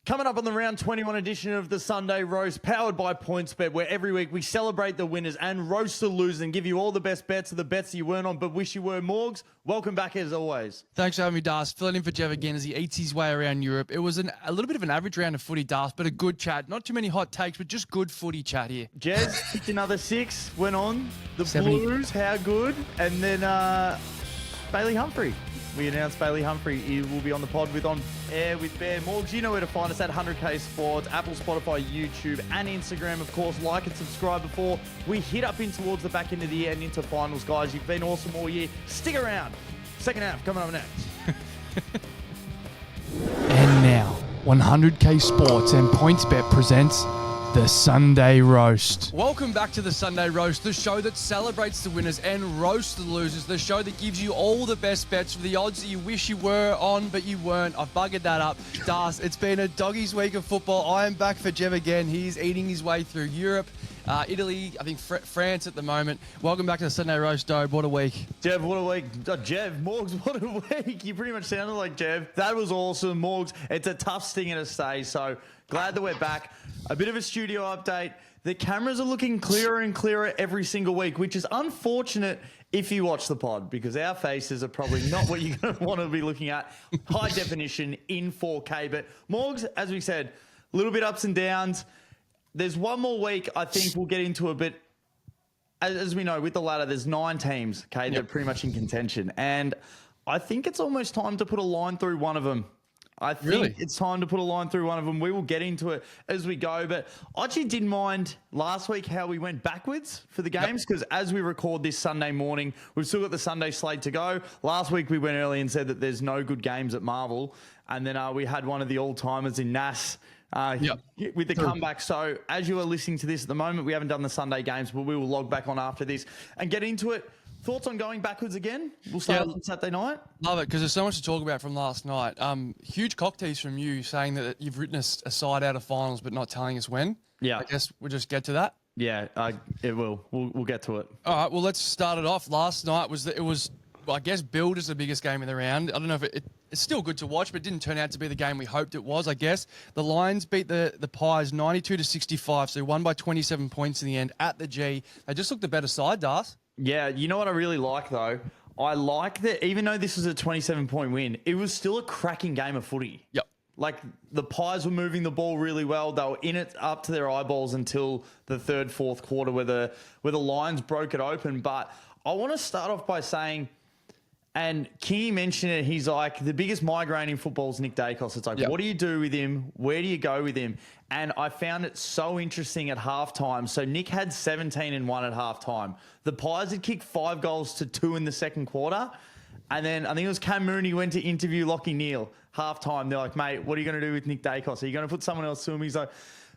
Coming up on the round 21 edition of the Sunday Roast, powered by PointsBet, where every week we celebrate the winners and roast the losers and give you all the best bets of the bets you weren't on but wish you were. Morgs, welcome back as always. Thanks for having me, Das. Filling in for Jeff again as he eats his way around Europe. It was a little bit of an average round of footy, Das, but a good chat. Not too many hot takes, but just good footy chat here. Jez picked another 6, went on. The 70. Blues, how good? And then Bailey Humphrey. We announced Bailey Humphrey will be on the pod with On Air with Bear. Morgs, you know where to find us at 100K Sports, Apple, Spotify, YouTube, and Instagram. Of course, like and subscribe before we hit up in towards the back end of the year and into finals, guys. You've been awesome all year. Stick around. Second half coming up next. And now, 100K Sports and PointsBet presents the Sunday Roast. Welcome back to the Sunday Roast, the show that celebrates the winners and roasts the losers, the show that gives you all the best bets for the odds that you wish you were on, but you weren't. I've buggered that up. Das, it's been a doggy's week of football. I am back for Jeff again. He's eating his way through Europe, Italy, I think France at the moment. Welcome back to the Sunday Roast, Dobe. What a week. Jeff, what a week. Jeff, Morgs, what a week. You pretty much sounded like Jeff. That was awesome, Morgs. It's a tough stinger to stay, so glad that we're back. A bit of a studio update. The cameras are looking clearer and clearer every single week, which is unfortunate if you watch the pod, because our faces are probably not what you're going to want to be looking at. High definition in 4K. But Morgs, as we said, a little bit ups and downs. There's one more week I think we'll get into a bit. As we know, with the ladder, there's 9 teams, okay, that are pretty much in contention. And I think it's almost time to put a line through one of them. I think it's time to put a line through one of them. We will get into it as we go. But I actually didn't mind last week how we went backwards for the games, because as we record this Sunday morning, we've still got the Sunday slate to go. Last week we went early and said that there's no good games at Marvel. And then we had one of the all-timers in Nas with the comeback. So as you are listening to this at the moment, we haven't done the Sunday games, but we will log back on after this and get into it. Thoughts on going backwards again? We'll start on Saturday night. Love it, because there's so much to talk about from last night. Huge cock tease from you saying that you've witnessed a side out of finals but not telling us when. Yeah. I guess we'll just get to that. Yeah, it will. We'll get to it. All right, well, let's start it off. Last night was I guess, billed as the biggest game of the round. I don't know if it's still good to watch, but it didn't turn out to be the game we hoped it was, I guess. The Lions beat the Pies 92-65, so they won by 27 points in the end at the G. They just looked the better side, Das. Yeah, you know what I really like, though? I like that even though this was a 27-point win, it was still a cracking game of footy. Yep. Like, the Pies were moving the ball really well. They were in it up to their eyeballs until the third, fourth quarter where the Lions broke it open. But I want to start off by saying, and Kingy mentioned it, he's like, the biggest migraine in football is Nick Dacos. It's like, what do you do with him? Where do you go with him? And I found it so interesting at halftime. So Nick had 17 and 1 at halftime. The Pies had kicked 5 goals to 2 in the second quarter. And then I think it was Cam Mooney went to interview Lachie Neale halftime. They're like, mate, what are you going to do with Nick Dacos? Are you going to put someone else to him? He's like,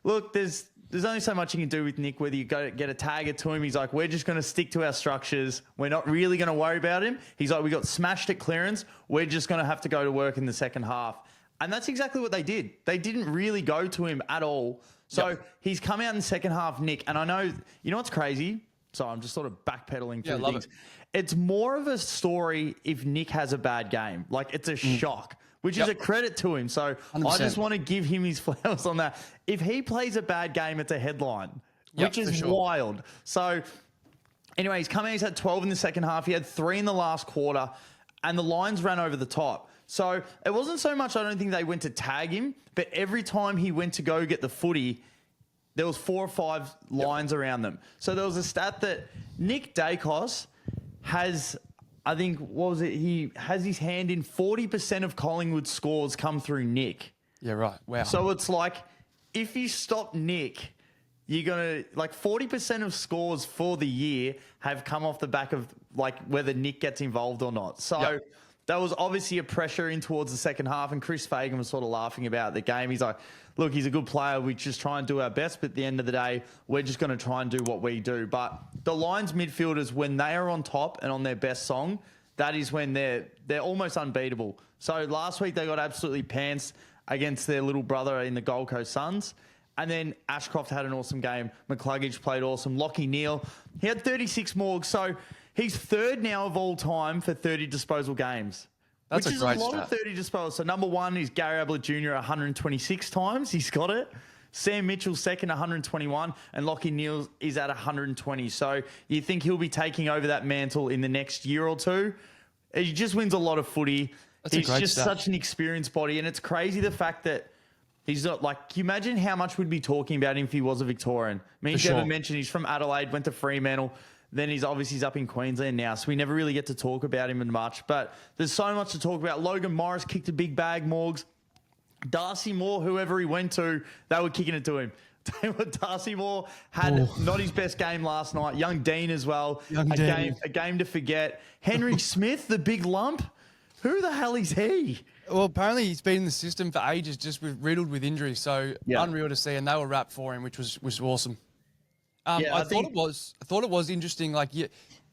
look, there's only so much you can do with Nick, whether you go get a tagger to him. He's like, we're just going to stick to our structures. We're not really going to worry about him. He's like, we got smashed at clearance. We're just going to have to go to work in the second half. And that's exactly what they did. They didn't really go to him at all. So he's come out in the second half, Nick. And I know, you know what's crazy? So I'm just sort of backpedaling through things. It's more of a story if Nick has a bad game. Like, it's a shock, which is a credit to him. So 100%. I just want to give him his flowers on that. If he plays a bad game, it's a headline, which is wild. So anyway, he's come out, he's had 12 in the second half. He had 3 in the last quarter, and the Lions ran over the top. So it wasn't so much, I don't think they went to tag him, but every time he went to go get the footy, there was 4 or 5 lines around them. So there was a stat that Nick Dacos has, I think, what was it? He has his hand in 40% of Collingwood scores come through Nick. Yeah, right. Wow. So it's like, if you stop Nick, you're going to, like, 40% of scores for the year have come off the back of, like, whether Nick gets involved or not. So that was obviously a pressure in towards the second half, and Chris Fagan was sort of laughing about the game. He's like, look, he's a good player. We just try and do our best, but at the end of the day, we're just going to try and do what we do. But the Lions midfielders, when they are on top and on their best song, that is when they're almost unbeatable. So last week they got absolutely pantsed against their little brother in the Gold Coast Suns. And then Ashcroft had an awesome game. McCluggage played awesome. Lachie Neale, he had 36 Morgs. So he's third now of all time for 30 disposal games, That's which a is great a lot stat. of 30 disposals. So number one is Gary Ablett Jr. 126 times. He's got it. Sam Mitchell second, 121, and Lachie Neale is at 120. So you think he'll be taking over that mantle in the next year or two? He just wins a lot of footy. He's just such an experienced body, and it's crazy the fact that he's not like. Can you imagine how much we'd be talking about him if he was a Victorian? Me and Devin mentioned he's from Adelaide, went to Fremantle. Then he's up in Queensland now, so we never really get to talk about him much. But there's so much to talk about. Logan Morris kicked a big bag, Morgs. Darcy Moore, whoever he went to, they were kicking it to him. Darcy Moore had not his best game last night. Young Dean as well. A game to forget. Henry Smith, the big lump. Who the hell is he? Well, apparently he's been in the system for ages, just riddled with injuries. So unreal to see, and they were wrapped for him, which was awesome. I thought it was interesting. Like you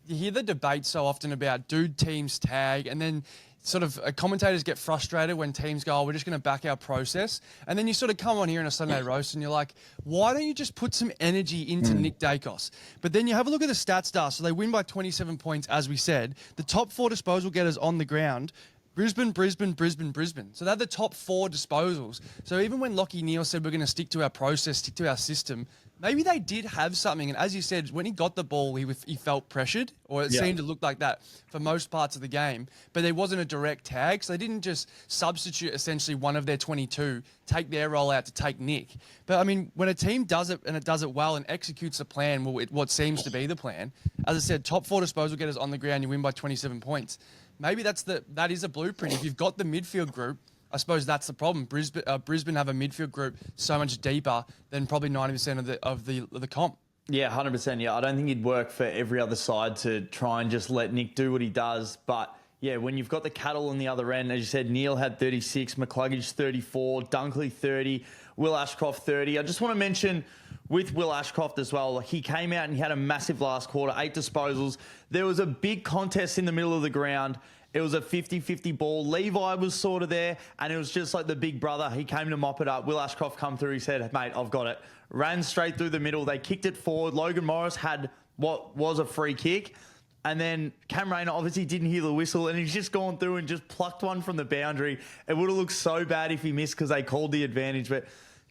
hear the debate so often about do teams tag, and then sort of commentators get frustrated when teams go, we're just going to back our process. And then you sort of come on here in a Sunday roast and you're like, why don't you just put some energy into Nick Dacos? But then you have a look at the stats star. So they win by 27 points, as we said. The top 4 disposal getters on the ground, Brisbane. So they're the top 4 disposals. So even when Lachie Neale said we're going to stick to our process, stick to our system, maybe they did have something. And as you said, when he got the ball, he felt pressured, or it seemed to look like that for most parts of the game. But there wasn't a direct tag, so they didn't just substitute essentially one of their 22, take their role out to take Nick. But I mean, when a team does it and it does it well and executes a plan, what seems to be the plan, as I said, top 4 disposal getters on the ground, you win by 27 points. Maybe that is a blueprint. If you've got the midfield group, I suppose that's the problem. Brisbane have a midfield group so much deeper than probably 90% of the comp. Yeah, 100%. Yeah, I don't think it'd work for every other side to try and just let Nick do what he does. But yeah, when you've got the cattle on the other end, as you said, Neale had 36, McCluggage 34, Dunkley 30, Will Ashcroft 30. I just want to mention with Will Ashcroft as well, he came out and he had a massive last quarter, 8 disposals. There was a big contest in the middle of the ground. It was a 50-50 ball. Levi was sort of there, and it was just like the big brother. He came to mop it up. Will Ashcroft come through. He said, mate, I've got it. Ran straight through the middle. They kicked it forward. Logan Morris had what was a free kick. And then Cam Rayner obviously didn't hear the whistle, and he's just gone through and just plucked one from the boundary. It would have looked so bad if he missed because they called the advantage. But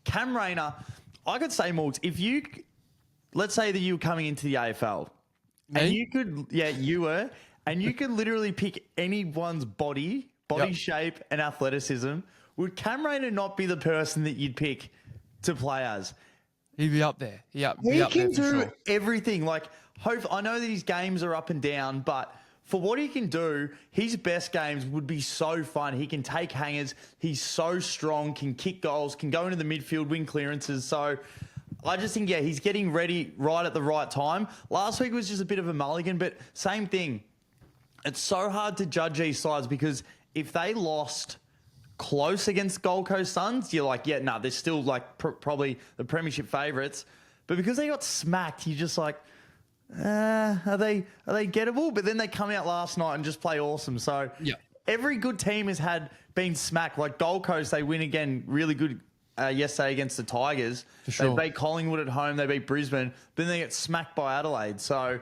Cam Rayner, I could say, Morgs, if you, let's say that you were coming into the AFL. Me? And you could, you were. And you could literally pick anyone's body shape and athleticism. Would Cam Rayner not be the person that you'd pick to play as? He'd be up there. He can do everything. Like, I know that his games are up and down, but for what he can do, his best games would be so fun. He can take hangers. He's so strong, can kick goals, can go into the midfield, win clearances. So I just think, he's getting ready right at the right time. Last week was just a bit of a mulligan, but same thing. It's so hard to judge these sides because if they lost close against Gold Coast Suns, you're like, they're still like probably the premiership favourites. But because they got smacked, you're just like, are they gettable? But then they come out last night and just play awesome. So every good team has been smacked. Like Gold Coast, they win again really good yesterday against the Tigers. For sure. They beat Collingwood at home. They beat Brisbane. Then they get smacked by Adelaide. So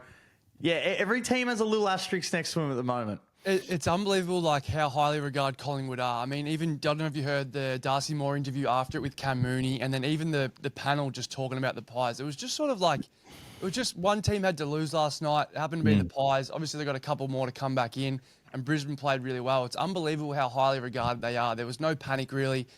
yeah, every team has a little asterisk next to them at the moment. It's unbelievable, like how highly regarded Collingwood are. I mean, even I don't know if you heard the Darcy Moore interview after it with Cam Mooney, and then even the panel just talking about the Pies. It was just sort of like, it was just one team had to lose last night. It happened to be the Pies. Obviously, they got a couple more to come back in, and Brisbane played really well. It's unbelievable how highly regarded they are. There was no panic really.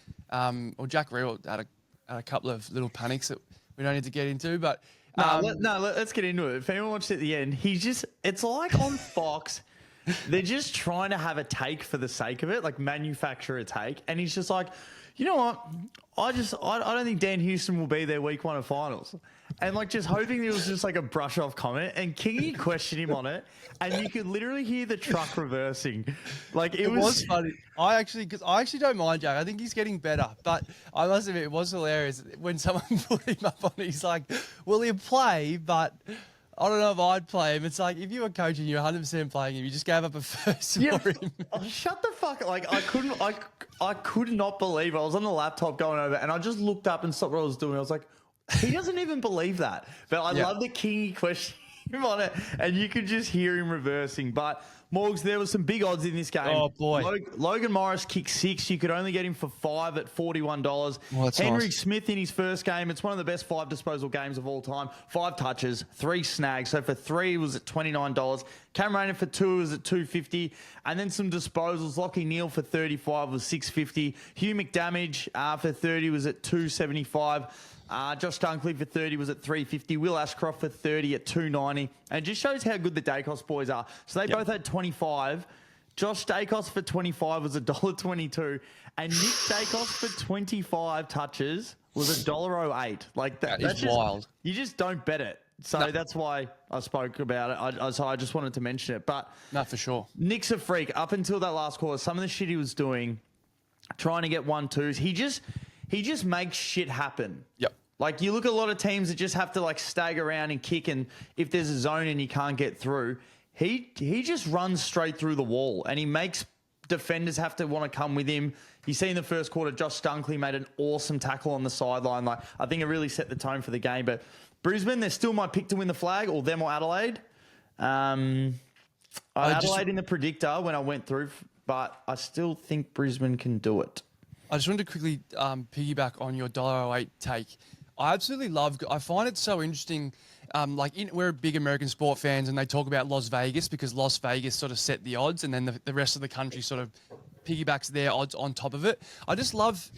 Jack Reel had a couple of little panics that we don't need to get into, but. Let's get into it. If anyone watched it at the end, it's like on Fox, they're just trying to have a take for the sake of it, like manufacture a take. And he's just like, you know what? I don't think Dan Houston will be there week 1 of finals. And like just hoping it was just like a brush off comment, and Kingy questioned him on it, and you could literally hear the truck reversing. Like it was funny. I actually don't mind Jack. I think he's getting better, but I must admit it was hilarious when someone put him up on it. He's like, "Will he play?" But I don't know if I'd play him. It's like if you were coaching, you're 100% playing him. You just gave up a first for him. Oh, shut the fuck! Like I could not believe it. I was on the laptop going over, and I just looked up and stopped what I was doing. I was like, he doesn't even believe that. But I love the Kingy question. him on it, and you could just hear him reversing. But Morgs, there was some big odds in this game. Oh, boy. Logan Morris kicked 6. You could only get him for 5 at $41. Well, that's Henry nice. Smith in his first game. It's one of the best 5 disposal games of all time. 5 touches, 3 snags. So for 3 it was at $29. Cam Rayner for 2 was at $2.50. And then some disposals. Lockie Neal for 35 was $6.50. Hugh McDamage for 30 was at $2.75. Josh Dunkley for 30 was at $3.50. Will Ashcroft for 30 at $2.90. And it just shows how good the Dacos boys are. So they both had 25. Josh Dacos for 25 was $1.22. And Nick Dacos for 25 touches was $1.08. Like That that's is wild. You just don't bet it. So that's why I spoke about it. So I just wanted to mention it. But No, for sure. Nick's a freak. Up until that last quarter, some of the shit he was doing, trying to get 1-2s, he just makes shit happen. Yep. Like, you look at a lot of teams that just have to, like, stagger around and kick, and if there's a zone and you can't get through, he just runs straight through the wall, and he makes defenders have to want to come with him. You see in the first quarter, Josh Dunkley made an awesome tackle on the sideline. Like, I think it really set the tone for the game. But Brisbane, they're still my pick to win the flag, or them or Adelaide. Adelaide in the predictor when I went through, but I still think Brisbane can do it. I just wanted to quickly piggyback on your $1.08 take. I find it so interesting. We're big American sport fans, and they talk about Las Vegas because Las Vegas sort of set the odds, and then the rest of the country sort of piggybacks their odds on top of it. I just love,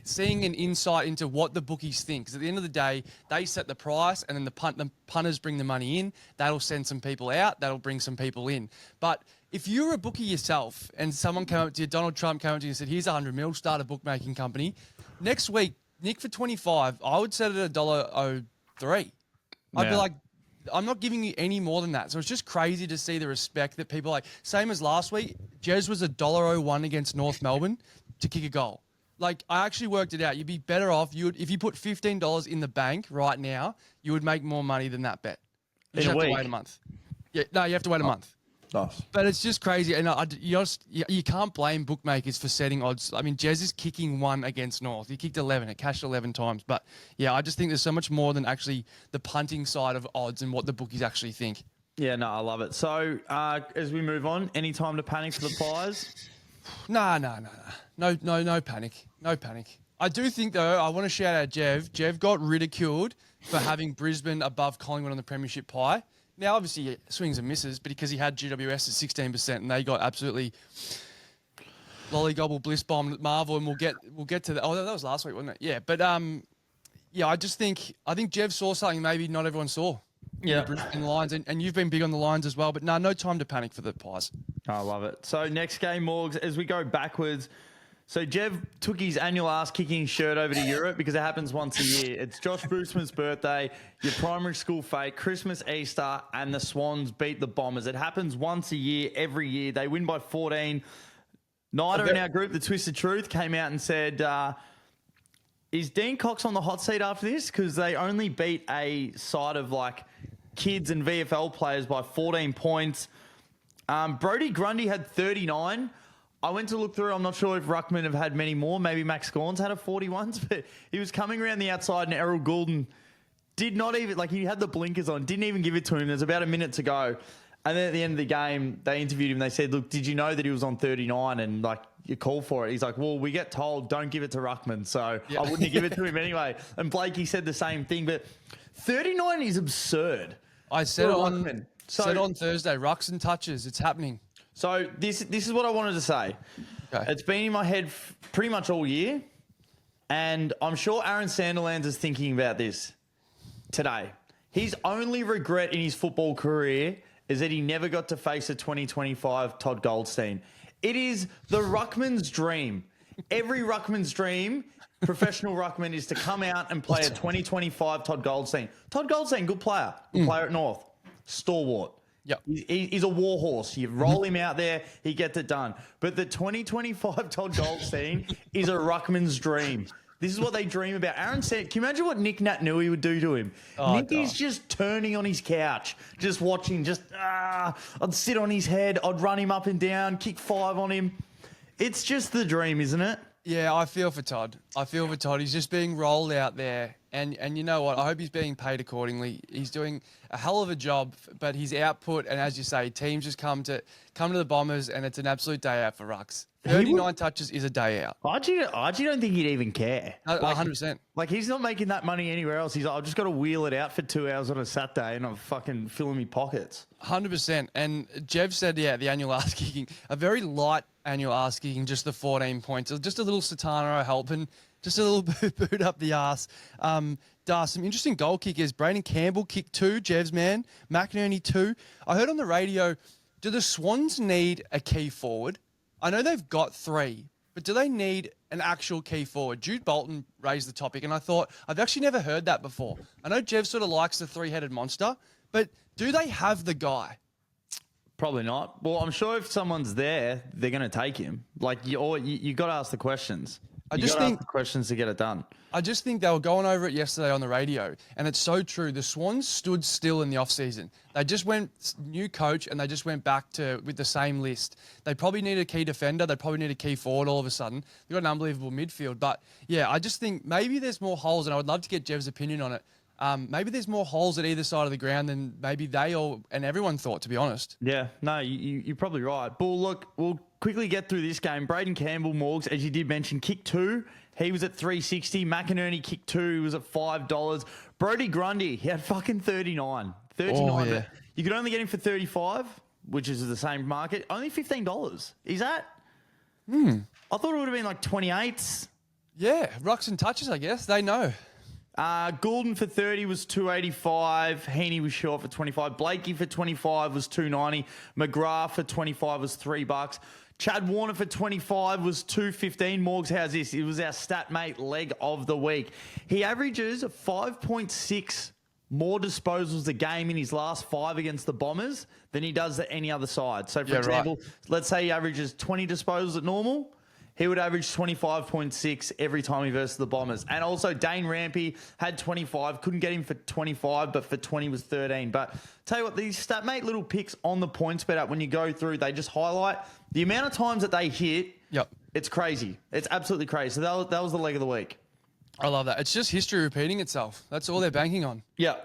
seeing an insight into what the bookies think. Because at the end of the day, they set the price, and then the punters bring the money in. That'll send some people out. That'll bring some people in. But if you're a bookie yourself, and someone came up to you, Donald Trump came up to you and said, "Here's $100 million, start a bookmaking company," next week, Nick for 25, I would set it at $1.03. I'd be like, I'm not giving you any more than that. So it's just crazy to see the respect that people like. Same as last week, Jez was $1.01 against North Melbourne to kick a goal. Like, I actually worked it out. You'd be better off. If you put $15 in the bank right now, you would make more money than that bet. You just have to wait a month. Yeah, no, you have to wait a month. Nice. But it's just crazy, and you can't blame bookmakers for setting odds. I mean, Jez is kicking 1 against North. He kicked 11. It cashed 11 times. But, yeah, I just think there's so much more than actually the punting side of odds and what the bookies actually think. Yeah, no, I love it. So, as we move on, any time to panic for the Pies? No panic. No panic. I do think, though, I want to shout out Jev. Jev got ridiculed for having Brisbane above Collingwood on the premiership pie. Now, obviously, swings and misses, but because he had GWS at 16% and they got absolutely lollygobble bliss bombed at Marvel, and we'll get to that. Oh, that was last week, wasn't it? Yeah, but I think Jev saw something maybe not everyone saw. Yeah, in the Lions, and you've been big on the Lions as well. But no time to panic for the Pies. I love it. So next game, Morgs, as we go backwards. So Jev took his annual ass-kicking shirt over to Europe because it happens once a year. It's Josh Boosman's birthday, your primary school fete, Christmas, Easter, and the Swans beat the Bombers. It happens once a year, every year. They win by 14. Nida in our group, The Twisted Truth, came out and said, is Dean Cox on the hot seat after this? Because they only beat a side of, like, kids and VFL players by 14 points. Brodie Grundy had 39. I went to look through. I'm not sure if Ruckman have had many more. Maybe Max Gawn's had a 41s, but he was coming around the outside, and Errol Goulden did not even, he had the blinkers on, didn't even give it to him. There's about a minute to go. And then at the end of the game, they interviewed him. They said, look, did you know that he was on 39 and, you call for it? He's like, well, we get told don't give it to Ruckman, so I wouldn't give it to him anyway. And Blakey said the same thing, but 39 is absurd. I said on Thursday, rucks and touches. It's happening. So this is what I wanted to say. Okay. It's been in my head pretty much all year, and I'm sure Aaron Sandilands is thinking about this today. His only regret in his football career is that he never got to face a 2025 Todd Goldstein. It is the ruckman's dream. Every ruckman's dream, professional ruckman, is to come out and play a 2025 Todd Goldstein. Todd Goldstein, good player. Good player at North. Stalwart. Yep. He's a war horse. You roll him out there, he gets it done. But the 2025 Todd Goldstein is a ruckman's dream. This is what they dream about. Aaron said, can you imagine what Nick Naitanui would do to him? Nicky's just turning on his couch, just watching, I'd sit on his head, I'd run him up and down, kick 5 on him. It's just the dream, isn't it? Yeah, I feel for Todd. He's just being rolled out there. And you know what? I hope he's being paid accordingly. He's doing a hell of a job, but his output, and as you say, teams just come to the Bombers, and it's an absolute day out for Rucks. 39 touches is a day out. I actually don't think he'd even care. 100%. Like, he's not making that money anywhere else. He's like, I've just got to wheel it out for 2 hours on a Saturday and I'm fucking filling me pockets. 100%. And Jev said, the annual ass kicking, a very light annual ass kicking, just the 14 points. Just a little Satano helping, just a little boot up the ass. Some interesting goal kickers. Braden Campbell kicked 2, Jev's man. McInerney 2. I heard on the radio, do the Swans need a key forward? I know they've got 3, but do they need an actual key forward? Jude Bolton raised the topic, and I thought, I've actually never heard that before. I know Jev sort of likes the 3-headed monster, but do they have the guy? Probably not. Well, I'm sure if someone's there, they're going to take him. Like, you got to ask the questions. You got to ask the questions to get it done. I just think they were going over it yesterday on the radio, and it's so true. The Swans stood still in the off-season. They just went new coach, and they just went back with the same list. They probably need a key defender. They probably need a key forward all of a sudden. They've got an unbelievable midfield. But, yeah, I just think maybe there's more holes, and I would love to get Jev's opinion on it. Maybe there's more holes at either side of the ground than maybe they all and everyone thought, to be honest. Yeah, no, you're probably right. But look, we'll quickly get through this game. Braden Campbell, Morgs, as you did mention, kicked 2. He was at $3.60. McInerney kicked 2. He was at $5. Brodie Grundy, he had fucking 39. 39. Oh, yeah. You could only get him for 35, which is the same market. Only $15. Is that? I thought it would have been like 28s. Yeah, rucks and touches, I guess. They know. Goulden for 30 was $2.85. Heaney was short for 25. Blakey for 25 was $2.90. McGrath for 25 was $3. Chad Warner for 25 was $2.15. Morgs, how's this? It was our stat mate leg of the week. He averages 5.6 more disposals a game in his last 5 against the Bombers than he does at any other side. So, for example, let's say he averages 20 disposals at normal. He would average 25.6 every time he versus the Bombers. And also Dane Rampy had 25. Couldn't get him for 25, but for 20 was 13. But tell you what, these StatMate little picks on the PointsBet app, when you go through, they just highlight the amount of times that they hit. Yep. It's crazy. It's absolutely crazy. So that was the leg of the week. I love that. It's just history repeating itself. That's all they're banking on. Yeah.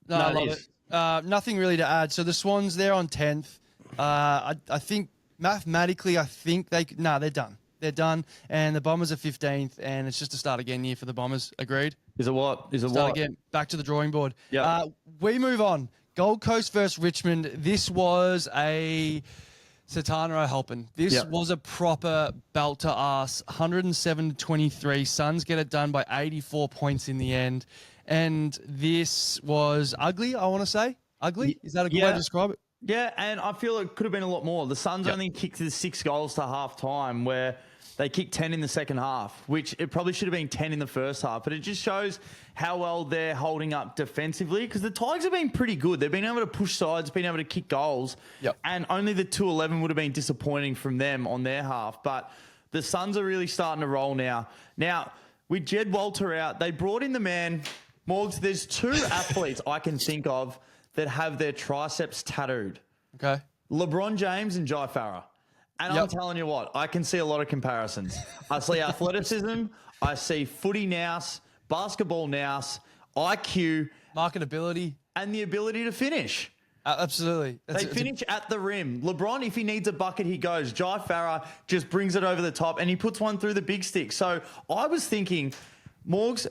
No, I love it. Nothing really to add. So the Swans, they're on 10th. I think mathematically, they're done. They're done, and the Bombers are 15th, and it's just a start again year for the Bombers. Agreed? Is it what? Start again. Back to the drawing board. Yeah. We move on. Gold Coast versus Richmond. This was a Satana helping. This was a proper belt to ass. 107-23. Suns get it done by 84 points in the end, and this was ugly. I want to say ugly. Is that a good way to describe it? Yeah, and I feel it could have been a lot more. The Suns only kicked the 6 goals to half time, where they kicked 10 in the second half, which it probably should have been 10 in the first half. But it just shows how well they're holding up defensively, because the Tigers have been pretty good. They've been able to push sides, been able to kick goals, and only the 2-11 would have been disappointing from them on their half. But the Suns are really starting to roll now. Now, with Jed Walter out, they brought in the man, Morgs. There's 2 athletes I can think of that have their triceps tattooed. Okay. LeBron James and Jai Farah. And I'm telling you what, I can see a lot of comparisons. I see athleticism, I see footy nous, basketball nous, IQ. Marketability. And the ability to finish. Absolutely. They finish at the rim. LeBron, if he needs a bucket, he goes. Jai Farah just brings it over the top and he puts one through the big stick. So I was thinking, Morgs,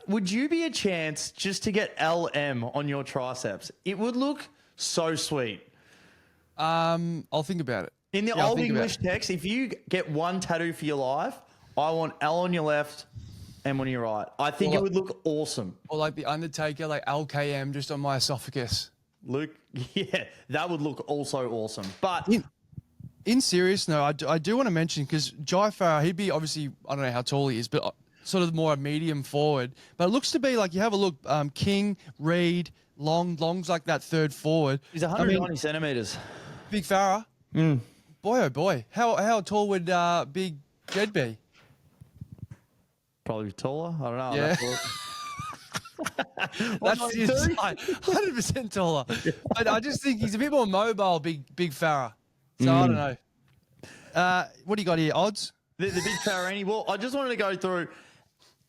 would you be a chance just to get LM on your triceps? It would look so sweet. I'll think about it. In the old English text, if you get one tattoo for your life, I want L on your left, M on your right. I think it would look awesome. Or like the Undertaker, like LKM just on my esophagus. Luke, yeah, that would look also awesome. But in serious, no, I do want to mention, because Jai Farah, he'd be obviously, I don't know how tall he is, but sort of more a medium forward. But it looks to be like, you have a look, King, Reed, Long's like that third forward. He's 190 centimetres. Big Farah. Boy, oh boy. How tall would Big Jed be? Probably taller. I don't know. Yeah. That's his height. 100% taller. But I just think he's a bit more mobile, Big Farah. So I don't know. What do you got here? Odds? The big Farrini. Well, I just wanted to go through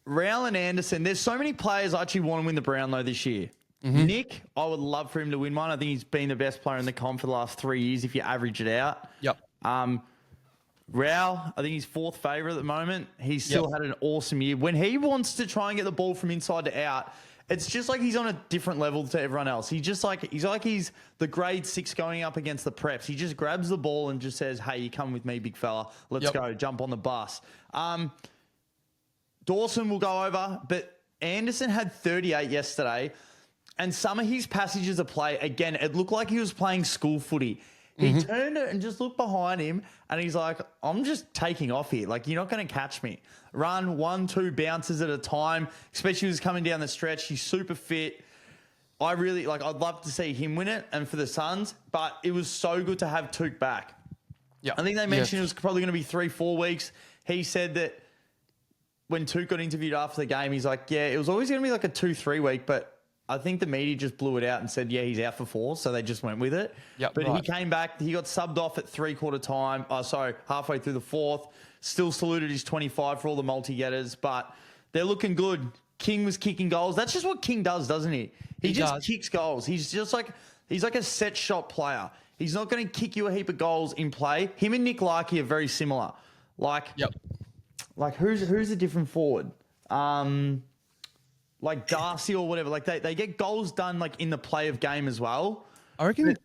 Rowell and Anderson. There's so many players I actually want to win the Brownlow this year. Nick, I would love for him to win one. I think he's been the best player in the comp for the last 3 years if you average it out. Yep. Rowell, I think he's fourth favourite at the moment. He's still had an awesome year. When he wants to try and get the ball from inside to out, it's just like he's on a different level to everyone else. He's the grade 6 going up against the preps. He just grabs the ball and just says, "Hey, you come with me, big fella. Let's go. Jump on the bus." Dawson will go over, but Anderson had 38 yesterday, and some of his passages of play, again, it looked like he was playing school footy. He turned it and just looked behind him, and he's like, "I'm just taking off here. Like, you're not going to catch me." Run 1-2 bounces at a time, especially when he's coming down the stretch. He's super fit. I'd love to see him win it and for the Suns, but it was so good to have Took back. Yeah. I think they mentioned it was probably going to be 3-4 weeks. He said that when Took got interviewed after the game, he's like, "Yeah, it was always going to be like a 2-3 week, but I think the media just blew it out and said, yeah, he's out for 4, so they just went with it." But he came back. He got subbed off at halfway through the fourth. Still saluted his 25 for all the multi-getters, but they're looking good. King was kicking goals. That's just what King does, doesn't he? He just kicks goals. He's like a set shot player. He's not going to kick you a heap of goals in play. Him and Nick Larkey are very similar. Like who's a different forward? Like Darcy or whatever. Like they get goals done like in the play of game as well. I reckon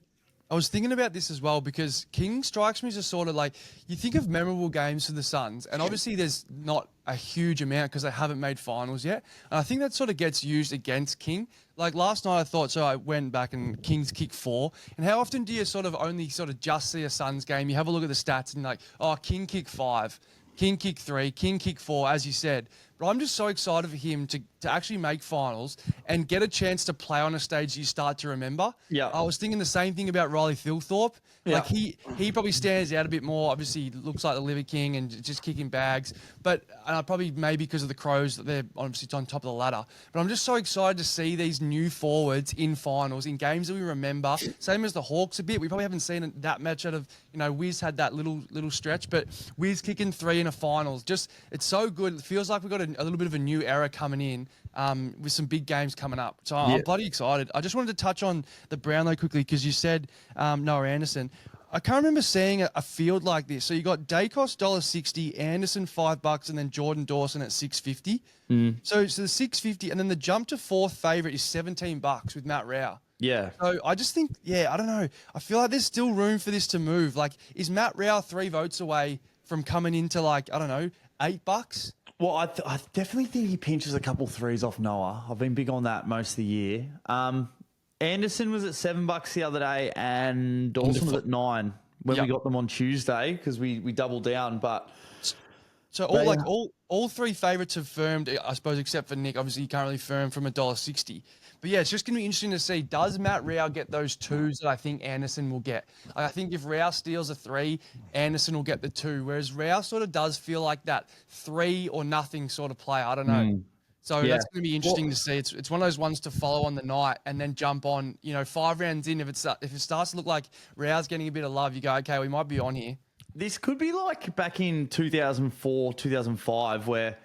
I was thinking about this as well because King strikes me as a sort of like, you think of memorable games for the Suns, and obviously there's not a huge amount because they haven't made finals yet. And I think that sort of gets used against King. Like last night I went back and King's kicked 4. And how often do you sort of only sort of just see a Suns game? You have a look at the stats and you're like, oh, King kicked 5. King kick 3, King kick 4, as you said. But I'm just so excited for him to actually make finals and get a chance to play on a stage you start to remember. Yeah. I was thinking the same thing about Riley Thilthorpe. Yeah. Like he probably stands out a bit more. Obviously, he looks like the Liver King and just kicking bags. But probably maybe because of the Crows that they're obviously on top of the ladder. But I'm just so excited to see these new forwards in finals, in games that we remember. Same as the Hawks a bit. We probably haven't seen that much out of, Wiz had that little stretch, but Wiz kicking 3 in a finals. Just, it's so good. It feels like we've got a little bit of a new era coming in with some big games coming up. So I'm bloody excited. I just wanted to touch on the Brownlow quickly because you said Noah Anderson. I can't remember seeing a field like this. So you got Dacos $1.60, Anderson $5, and then Jordan Dawson at $6.50. So the $6.50, and then the jump to fourth favourite is $17 with Matt Rowell. Yeah. So I just think, I don't know. I feel like there's still room for this to move. Like, is Matt Rowell 3 votes away from coming into like, I don't know, $8? Well, I definitely think he pinches a couple threes off Noah. I've been big on that most of the year. Anderson was at $7 the other day, and Dawson was at $9 when we got them on Tuesday because we doubled down. But so all 3 favourites have firmed, I suppose, except for Nick. Obviously, he can't really firm from $1.60. But yeah, it's just going to be interesting to see, does Matt Rowell get those 2s that I think Anderson will get? I think if Rowell steals a 3, Anderson will get the 2, whereas Rowell sort of does feel like that 3 or nothing sort of player. I don't know. So that's going to be interesting to see. It's one of those ones to follow on the night and then jump on, 5 rounds in. If it starts to look like Rowell's getting a bit of love, you go, okay, we might be on here. This could be like back in 2004, 2005, where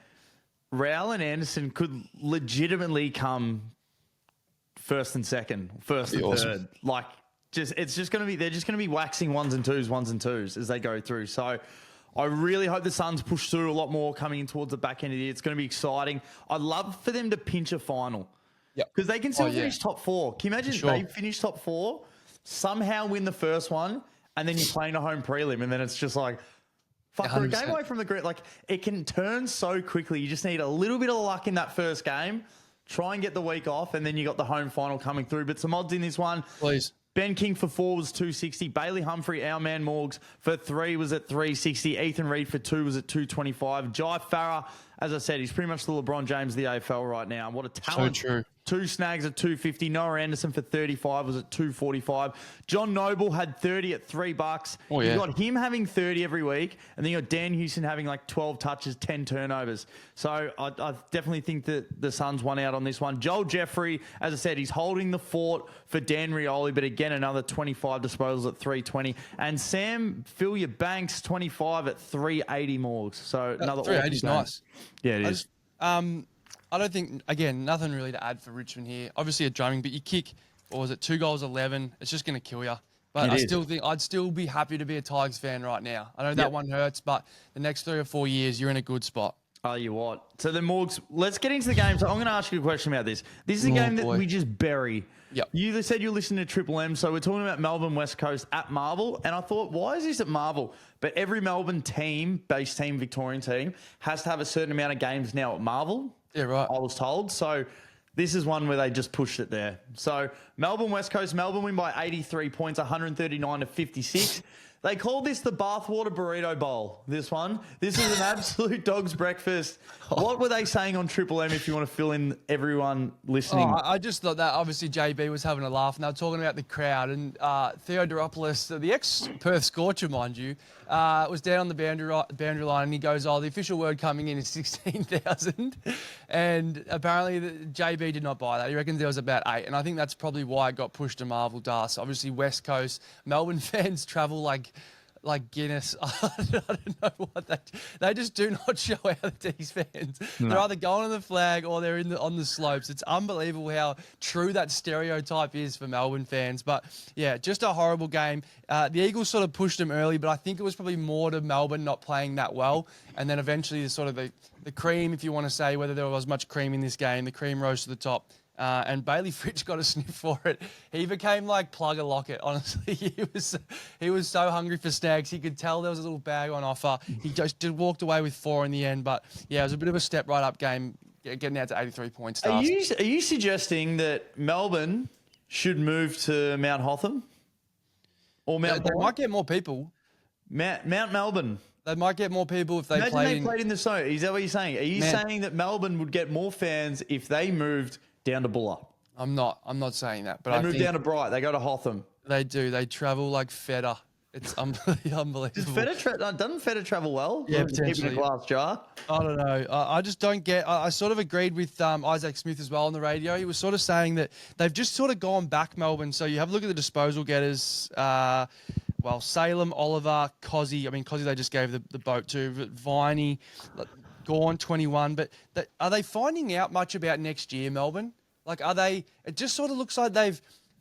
Rowell and Anderson could legitimately come first and second, first and third. Like, it's just going to be, they're just going to be waxing ones and twos as they go through. So I really hope the Suns push through a lot more coming in towards the back end of the year. It's going to be exciting. I'd love for them to pinch a final. Because they can still finish top 4. Can you imagine they finish top 4, somehow win the first one, and then you're playing a home prelim, and then it's just like, fuck, we're a game away from the grid. Like, it can turn so quickly. You just need a little bit of luck in that first game. Try and get the week off, and then you got the home final coming through. But some odds in this one. Please. Ben King for 4 was $2.60. Bailey Humphrey, our man Morgs, for 3 was at $3.60. Ethan Reid for 2 was at $2.25. Jai Farah, as I said, he's pretty much the LeBron James of the AFL right now. What a talent. So true. 2 snags at 250. Noah Anderson for 35 was at 245. John Noble had 30 at $3. Oh, yeah. You got him having 30 every week, and then you got Dan Houston having like 12 touches, 10 turnovers. So I definitely think that the Suns won out on this one. Joel Jeffrey, as I said, he's holding the fort for Dan Rioli, but again, another 25 disposals at 320. And Sam Banks, 25 at 380 Morgs. So another 380 is nice. Yeah, it is. I don't think, again, nothing really to add for Richmond here. Obviously a drumming, but you kick, or was it 2 goals 11? It's just going to kill you. But I still think I'd still be happy to be a Tigers fan right now. I know that one hurts, but the next 3 or 4 years, you're in a good spot. Oh, you what? So then, Morgs, let's get into the game. So I'm going to ask you a question about this. This is a game that we just bury. Yep. You said you're listening to Triple M, so we're talking about Melbourne West Coast at Marvel, and I thought, why is this at Marvel? But every Melbourne team, base team, Victorian team, has to have a certain amount of games now at Marvel. Yeah, right. I was told. So this is one where they just pushed it there. So Melbourne West Coast, Melbourne win by 83 points, 139 to 56. They called this the Bathwater Burrito Bowl, this one. This is an absolute dog's breakfast. What were they saying on Triple M if you want to fill in everyone listening? I just thought that obviously JB was having a laugh and they were talking about the crowd. And Theodoropoulos, the ex-Perth Scorcher, mind you, was down on the boundary line and he goes, the official word coming in is 16,000. And apparently JB did not buy that. He reckons there was about 8. And I think that's probably why it got pushed to Marvel Das. Obviously, West Coast, Melbourne fans travel like Guinness. I don't know what they just do not show out, these fans. No. They're either going on the flag or they're on the slopes. It's unbelievable how true that stereotype is for Melbourne fans. But yeah, just a horrible game. The Eagles sort of pushed them early, but I think it was probably more to Melbourne not playing that well. And then eventually the cream, if you want to say whether there was much cream in this game, the cream rose to the top. And Bailey Fritsch got a sniff for it. He became like Plugger Lockett, honestly. He was so hungry for snags. He could tell there was a little bag on offer. He just walked away with 4 in the end. But yeah, it was a bit of a step right up game, getting out to 83 points. Are you suggesting that Melbourne should move to Mount Hotham? Or Mount They might get more people. Mount Melbourne. They might get more people if they Imagine played played in the snow. Is that what you're saying? Are you saying that Melbourne would get more fans if they moved down to Bulla? I'm not saying that. But they move down to Bright. They go to Hotham. They do. They travel like Feta. It's unbelievable. Doesn't Feta travel well? Yeah, potentially. Keeping a glass jar. I don't know. I just don't get. I sort of agreed with Isaac Smith as well on the radio. He was sort of saying that they've just sort of gone back Melbourne. So you have a look at the disposal getters. Salem, Oliver, Cozzy. I mean, Cozzy they just gave the boat to. But Viney, Gawn, 21. But are they finding out much about next year, Melbourne? Like, are they? It just sort of looks like they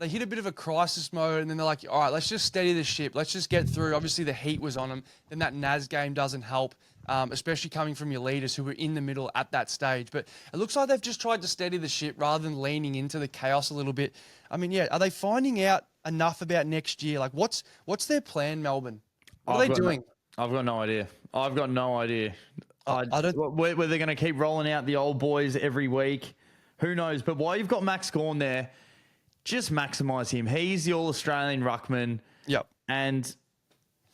hit a bit of a crisis mode, and then they're like, all right, let's just steady the ship. Let's just get through. Obviously, the heat was on them. Then that NAS game doesn't help, especially coming from your leaders who were in the middle at that stage. But it looks like they've just tried to steady the ship rather than leaning into the chaos a little bit. I mean, yeah, are they finding out enough about next year? Like, what's their plan, Melbourne? What are they doing? I've got no idea. I don't. Whether they're going to keep rolling out the old boys every week, who knows? But while you've got Max Gawn there, just maximise him. He's the All-Australian ruckman. Yep. And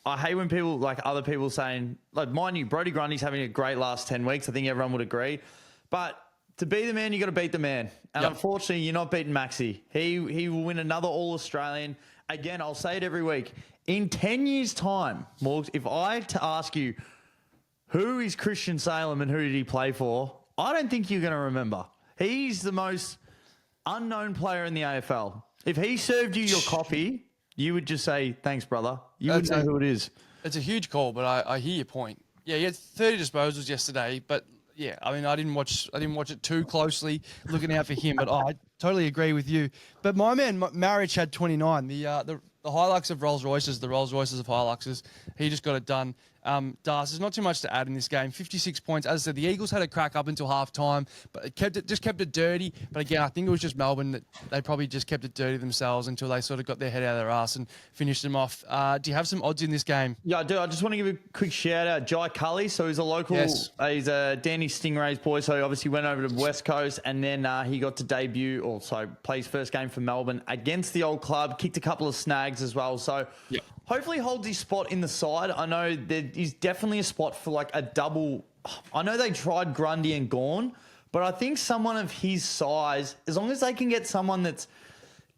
I hate when people, like other people saying, like, mind you, Brodie Grundy's having a great last 10 weeks. I think everyone would agree. But to be the man, you got to beat the man. And unfortunately, you're not beating Maxi. He will win another All-Australian. Again, I'll say it every week. In 10 years' time, Morgs, if I ask you, who is Christian Salem and who did he play for? I don't think you're going to remember. He's the most unknown player in the AFL. If he served you your coffee, you would just say, thanks, brother. You wouldn't know who it is. It's a huge call, but I hear your point. Yeah, he had 30 disposals yesterday, but yeah, I mean, I didn't watch it too closely, looking out for him, but I totally agree with you. But my man, Marich had 29. The Hilux of Rolls Royces, the Rolls Royces of Hiluxes, he just got it done. Das, there's not too much to add in this game. 56 points. As I said, the Eagles had a crack up until half time, but it just kept it dirty. But again, I think it was just Melbourne that they probably just kept it dirty themselves until they sort of got their head out of their ass and finished them off. Do you have some odds in this game? Yeah, I do. I just want to give a quick shout out. Jai Cully, so he's a local, he's a Danny Stingray's boy, so he obviously went over to West Coast and then he got to debut, also play his first game for Melbourne against the old club, kicked a couple of snags as well. So hopefully holds his spot in the side. I know there is definitely a spot for like a double. I know they tried Grundy and Gawn, But I think someone of his size, as long as they can get someone that's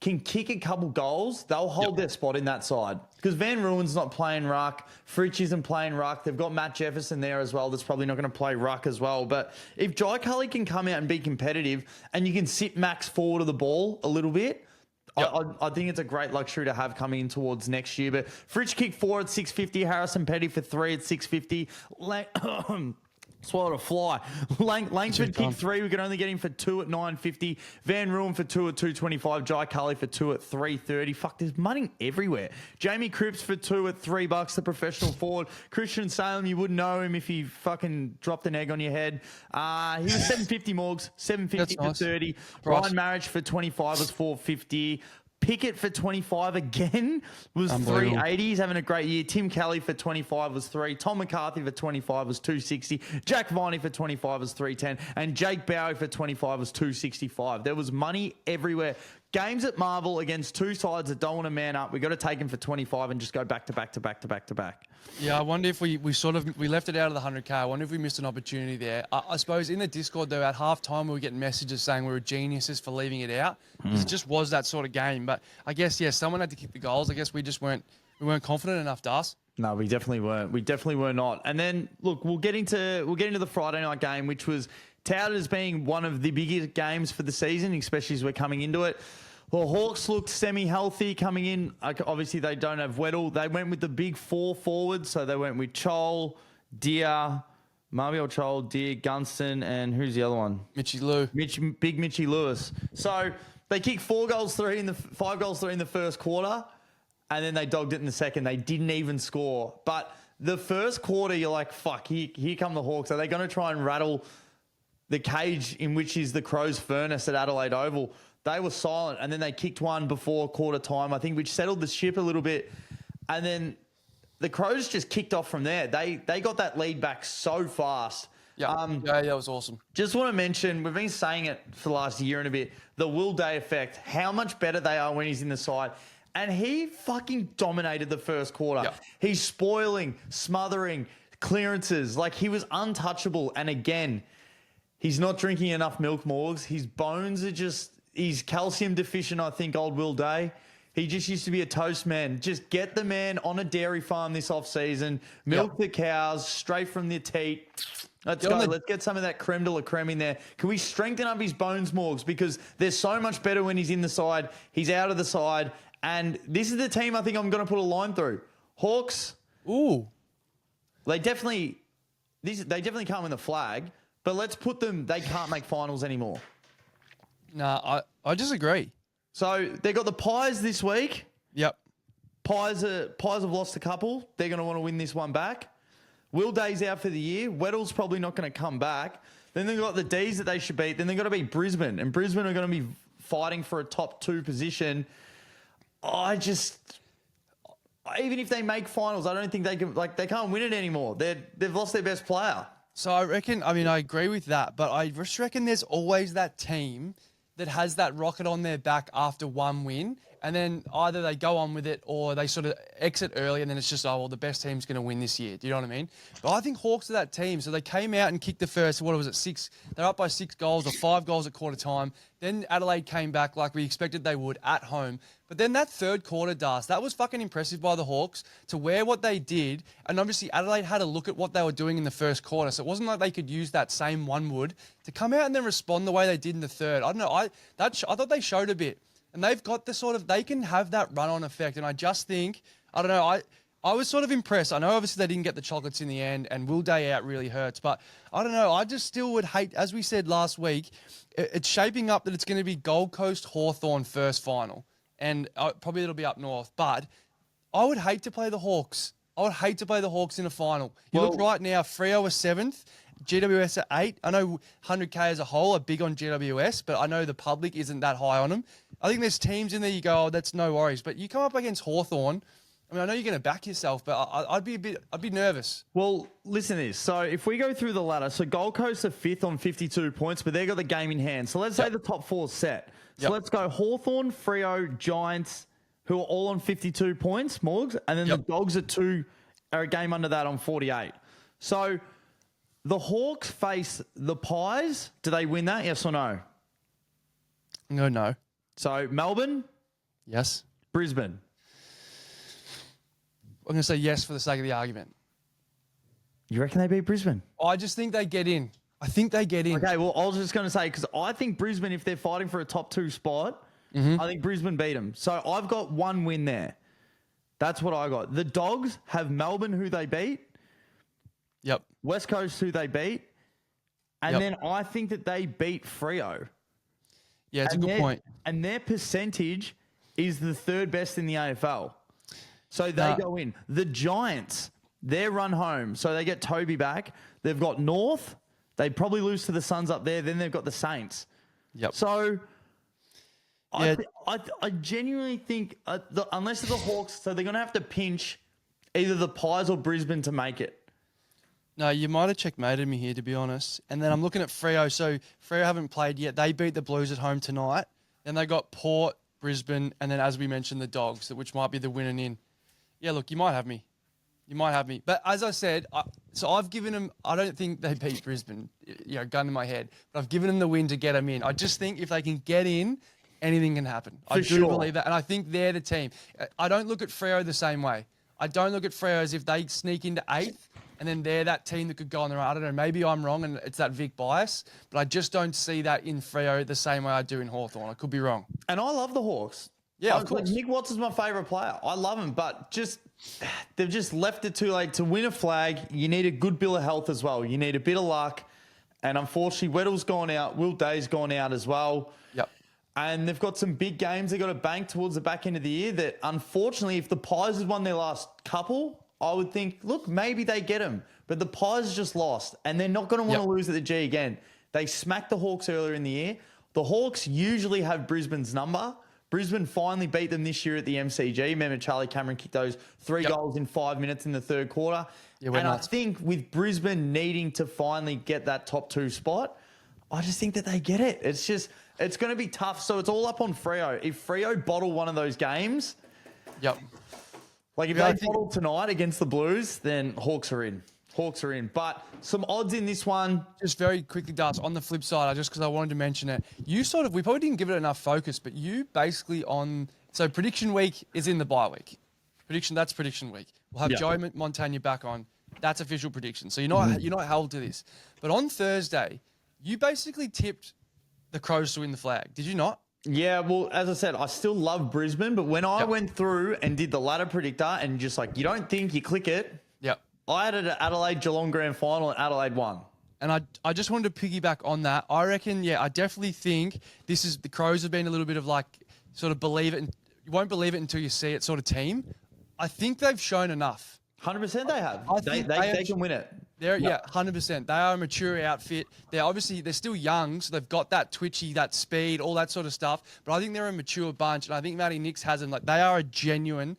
can kick a couple goals, they'll hold their spot in that side. Because Van Ruin's not playing ruck. Fritsch isn't playing ruck. They've got Matt Jefferson there as well that's probably not going to play ruck as well. But if Jai Culley can come out and be competitive and you can sit Max forward of the ball a little bit, I think it's a great luxury to have coming in towards next year. But Fritsch kicked 4 at 650. Harrison Petty for 3 at 650. Swallowed a fly. Langford kicked 3. We could only get him for 2 at 950. Van Ruin for 2 at 225. Jai Culley for 2 at 330. Fuck, there's money everywhere. Jamie Cripps for 2 at $3, the professional forward. Christian Salem, you wouldn't know him if he fucking dropped an egg on your head. He was 750 Morgs, 750 to 30. Ryan Marriage for 25 was 450. Pickett for 25 again was 380. He's having a great year. Tim Kelly for 25 was 3. Tom McCarthy for 25 was 260. Jack Viney for 25 was 310. And Jake Bowie for 25 was 265. There was money everywhere. Games at Marvel against two sides that don't want to man up. We've got to take him for 25 and just go back to back to back to back to back. Yeah, I wonder if we left it out of the 100K. I wonder if we missed an opportunity there. I suppose in the Discord, though, at halftime, we were getting messages saying we were geniuses for leaving it out. It just was that sort of game. But I guess, someone had to kick the goals. I guess we weren't confident enough, Das. No, we definitely weren't. We definitely were not. And then, look, we'll get into the Friday night game, which was touted as being one of the biggest games for the season, especially as we're coming into it. Well, Hawks looked semi-healthy coming in. Obviously, they don't have Weddle. They went with the big 4 forwards. So they went with Chol, Deer, Marbiel Chol, Deer, Gunston, and who's the other one? Mitchie Lou. Big Mitchie Lewis. So they kicked 5 goals 3 in the first quarter, and then they dogged it in the second. They didn't even score. But the first quarter, you're like, fuck, here come the Hawks. Are they going to try and rattle the cage in which is the Crows' furnace at Adelaide Oval? They were silent, and then they kicked one before quarter time, I think, which settled the ship a little bit. And then the Crows just kicked off from there. They got that lead back so fast. Yeah, that was awesome. Just want to mention, we've been saying it for the last year and a bit, the Will Day effect, how much better they are when he's in the side. And he fucking dominated the first quarter. Yep. He's spoiling, smothering, clearances. Like, he was untouchable. And again, he's not drinking enough milk, Morgs. His bones are just... He's calcium deficient, I think, old Will Day. He just used to be a toast man. Just get the man on a dairy farm this off-season, milk the cows straight from the teat. Let's go. Let's get some of that creme de la creme in there. Can we strengthen up his bones, Morgs? Because they're so much better when he's in the side. He's out of the side. And this is the team I think I'm going to put a line through. Hawks. Ooh. They definitely can't win the flag, but let's put them, they can't make finals anymore. Nah, I disagree. So they got the Pies this week. Yep. Pies have lost a couple. They're going to want to win this one back. Will Day's out for the year. Weddle's probably not going to come back. Then they've got the D's that they should beat. Then they've got to beat Brisbane. And Brisbane are going to be fighting for a top 2 position. Even if they make finals, I don't think they can, they can't win it anymore. They've lost their best player. So I agree with that, but I just reckon there's always that team that has that rocket on their back after one win, and then either they go on with it or they sort of exit early, and then it's just, the best team's going to win this year. Do you know what I mean? But I think Hawks are that team. So they came out and kicked the first, 6? They're up by 6 goals or 5 goals at quarter time. Then Adelaide came back like we expected they would at home. But then that third quarter, that was fucking impressive by the Hawks to wear what they did. And obviously Adelaide had a look at what they were doing in the first quarter. So it wasn't like they could use that same one wood to come out and then respond the way they did in the third. I don't know. I thought they showed a bit. And they've got the they can have that run-on effect. And I just think, I don't know, I was sort of impressed. I know obviously they didn't get the chocolates in the end and Will Day out really hurts. But I don't know, I just still would hate, as we said last week, it's shaping up that it's going to be Gold Coast Hawthorn first final. And probably it'll be up north. But I would hate to play the Hawks. I would hate to play the Hawks in a final. Look right now, Freo are 7th. GWS at 8. I know 100K as a whole are big on GWS, but I know the public isn't that high on them. I think there's teams in there you go, that's no worries. But you come up against Hawthorn. I mean, I know you're going to back yourself, but I'd be nervous. Well, listen to this. So if we go through the ladder, so Gold Coast are 5th on 52 points, but they've got the game in hand. So let's say the top 4 set. So let's go Hawthorn, Freo, Giants, who are all on 52 points, Morgs, and then the Dogs are a game under that on 48. So The Hawks face the Pies. Do they win that? Yes or no? No. So Melbourne, Yes. Brisbane. I'm going to say yes for the sake of the argument. You reckon they beat Brisbane? I just think they get in. I think they get in. Okay, well, I was just going to say, because I think Brisbane, if they're fighting for a top 2 spot, I think Brisbane beat them. So I've got one win there. That's what I got. The Dogs have Melbourne, who they beat. Yep. West Coast, who they beat. And then I think that they beat Freo. Yeah, it's a good point. And their percentage is the 3rd best in the AFL. So they go in. The Giants, their run home. So they get Toby back. They've got North. They probably lose to the Suns up there. Then they've got the Saints. Yep. So I genuinely think, unless it's the Hawks, so they're going to have to pinch either the Pies or Brisbane to make it. No, you might have checkmated me here, to be honest. And then I'm looking at Freo. So Freo haven't played yet. They beat the Blues at home tonight. Then they got Port, Brisbane, and then, as we mentioned, the Dogs, which might be the winning in. Yeah, look, you might have me. But as I said, I've given them, I don't think they beat Brisbane, gun in my head. But I've given them the win to get them in. I just think if they can get in, anything can happen. I do believe that. And I think they're the team. I don't look at Freo the same way. I don't look at Freo as if they sneak into 8th and then they're that team that could go on their own. I don't know, maybe I'm wrong and it's that Vic bias, but I just don't see that in Freo the same way I do in Hawthorn. I could be wrong. And I love the Hawks. Yeah, of course. Nick Watts is my favourite player. I love him, but they've just left it too late. To win a flag, you need a good bill of health as well. You need a bit of luck. And unfortunately, Weddle's gone out. Will Day's gone out as well. Yep. And they've got some big games they've got to bank towards the back end of the year that, unfortunately, if the Pies had won their last couple, I would think, look, maybe they get them. But the Pies just lost, and they're not going to want to lose at the G again. They smacked the Hawks earlier in the year. The Hawks usually have Brisbane's number. Brisbane finally beat them this year at the MCG. Remember, Charlie Cameron kicked those 3 goals in 5 minutes in the 3rd quarter. Yeah, and I think with Brisbane needing to finally get that top 2 spot, I just think that they get it. It's going to be tough. So it's all up on Freo. If Freo bottle one of those games, like if they bottle tonight against the Blues, then Hawks are in. But some odds in this one. Just very quickly, Darts, on the flip side, because I wanted to mention it, we probably didn't give it enough focus, but you basically so prediction week is in the bye week. That's prediction week. We'll have Joey Montagna back on. That's official prediction. So you're not held to this. But on Thursday, you basically tipped the Crows to win the flag. Did you not? Yeah, well, as I said, I still love Brisbane, but when I went through and did the ladder predictor and just you don't think, you click it. Yep. I had it at Adelaide Geelong grand final and Adelaide won. And I just wanted to piggyback on that. I reckon, I definitely think the Crows have been a little bit of sort of believe it, and you won't believe it until you see it sort of team. I think they've shown enough. 100% they have. They can win it. 100%. They are a mature outfit. They're still young, so they've got that twitchy, that speed, all that sort of stuff. But I think they're a mature bunch, and I think Matty Nix has them. They are a genuine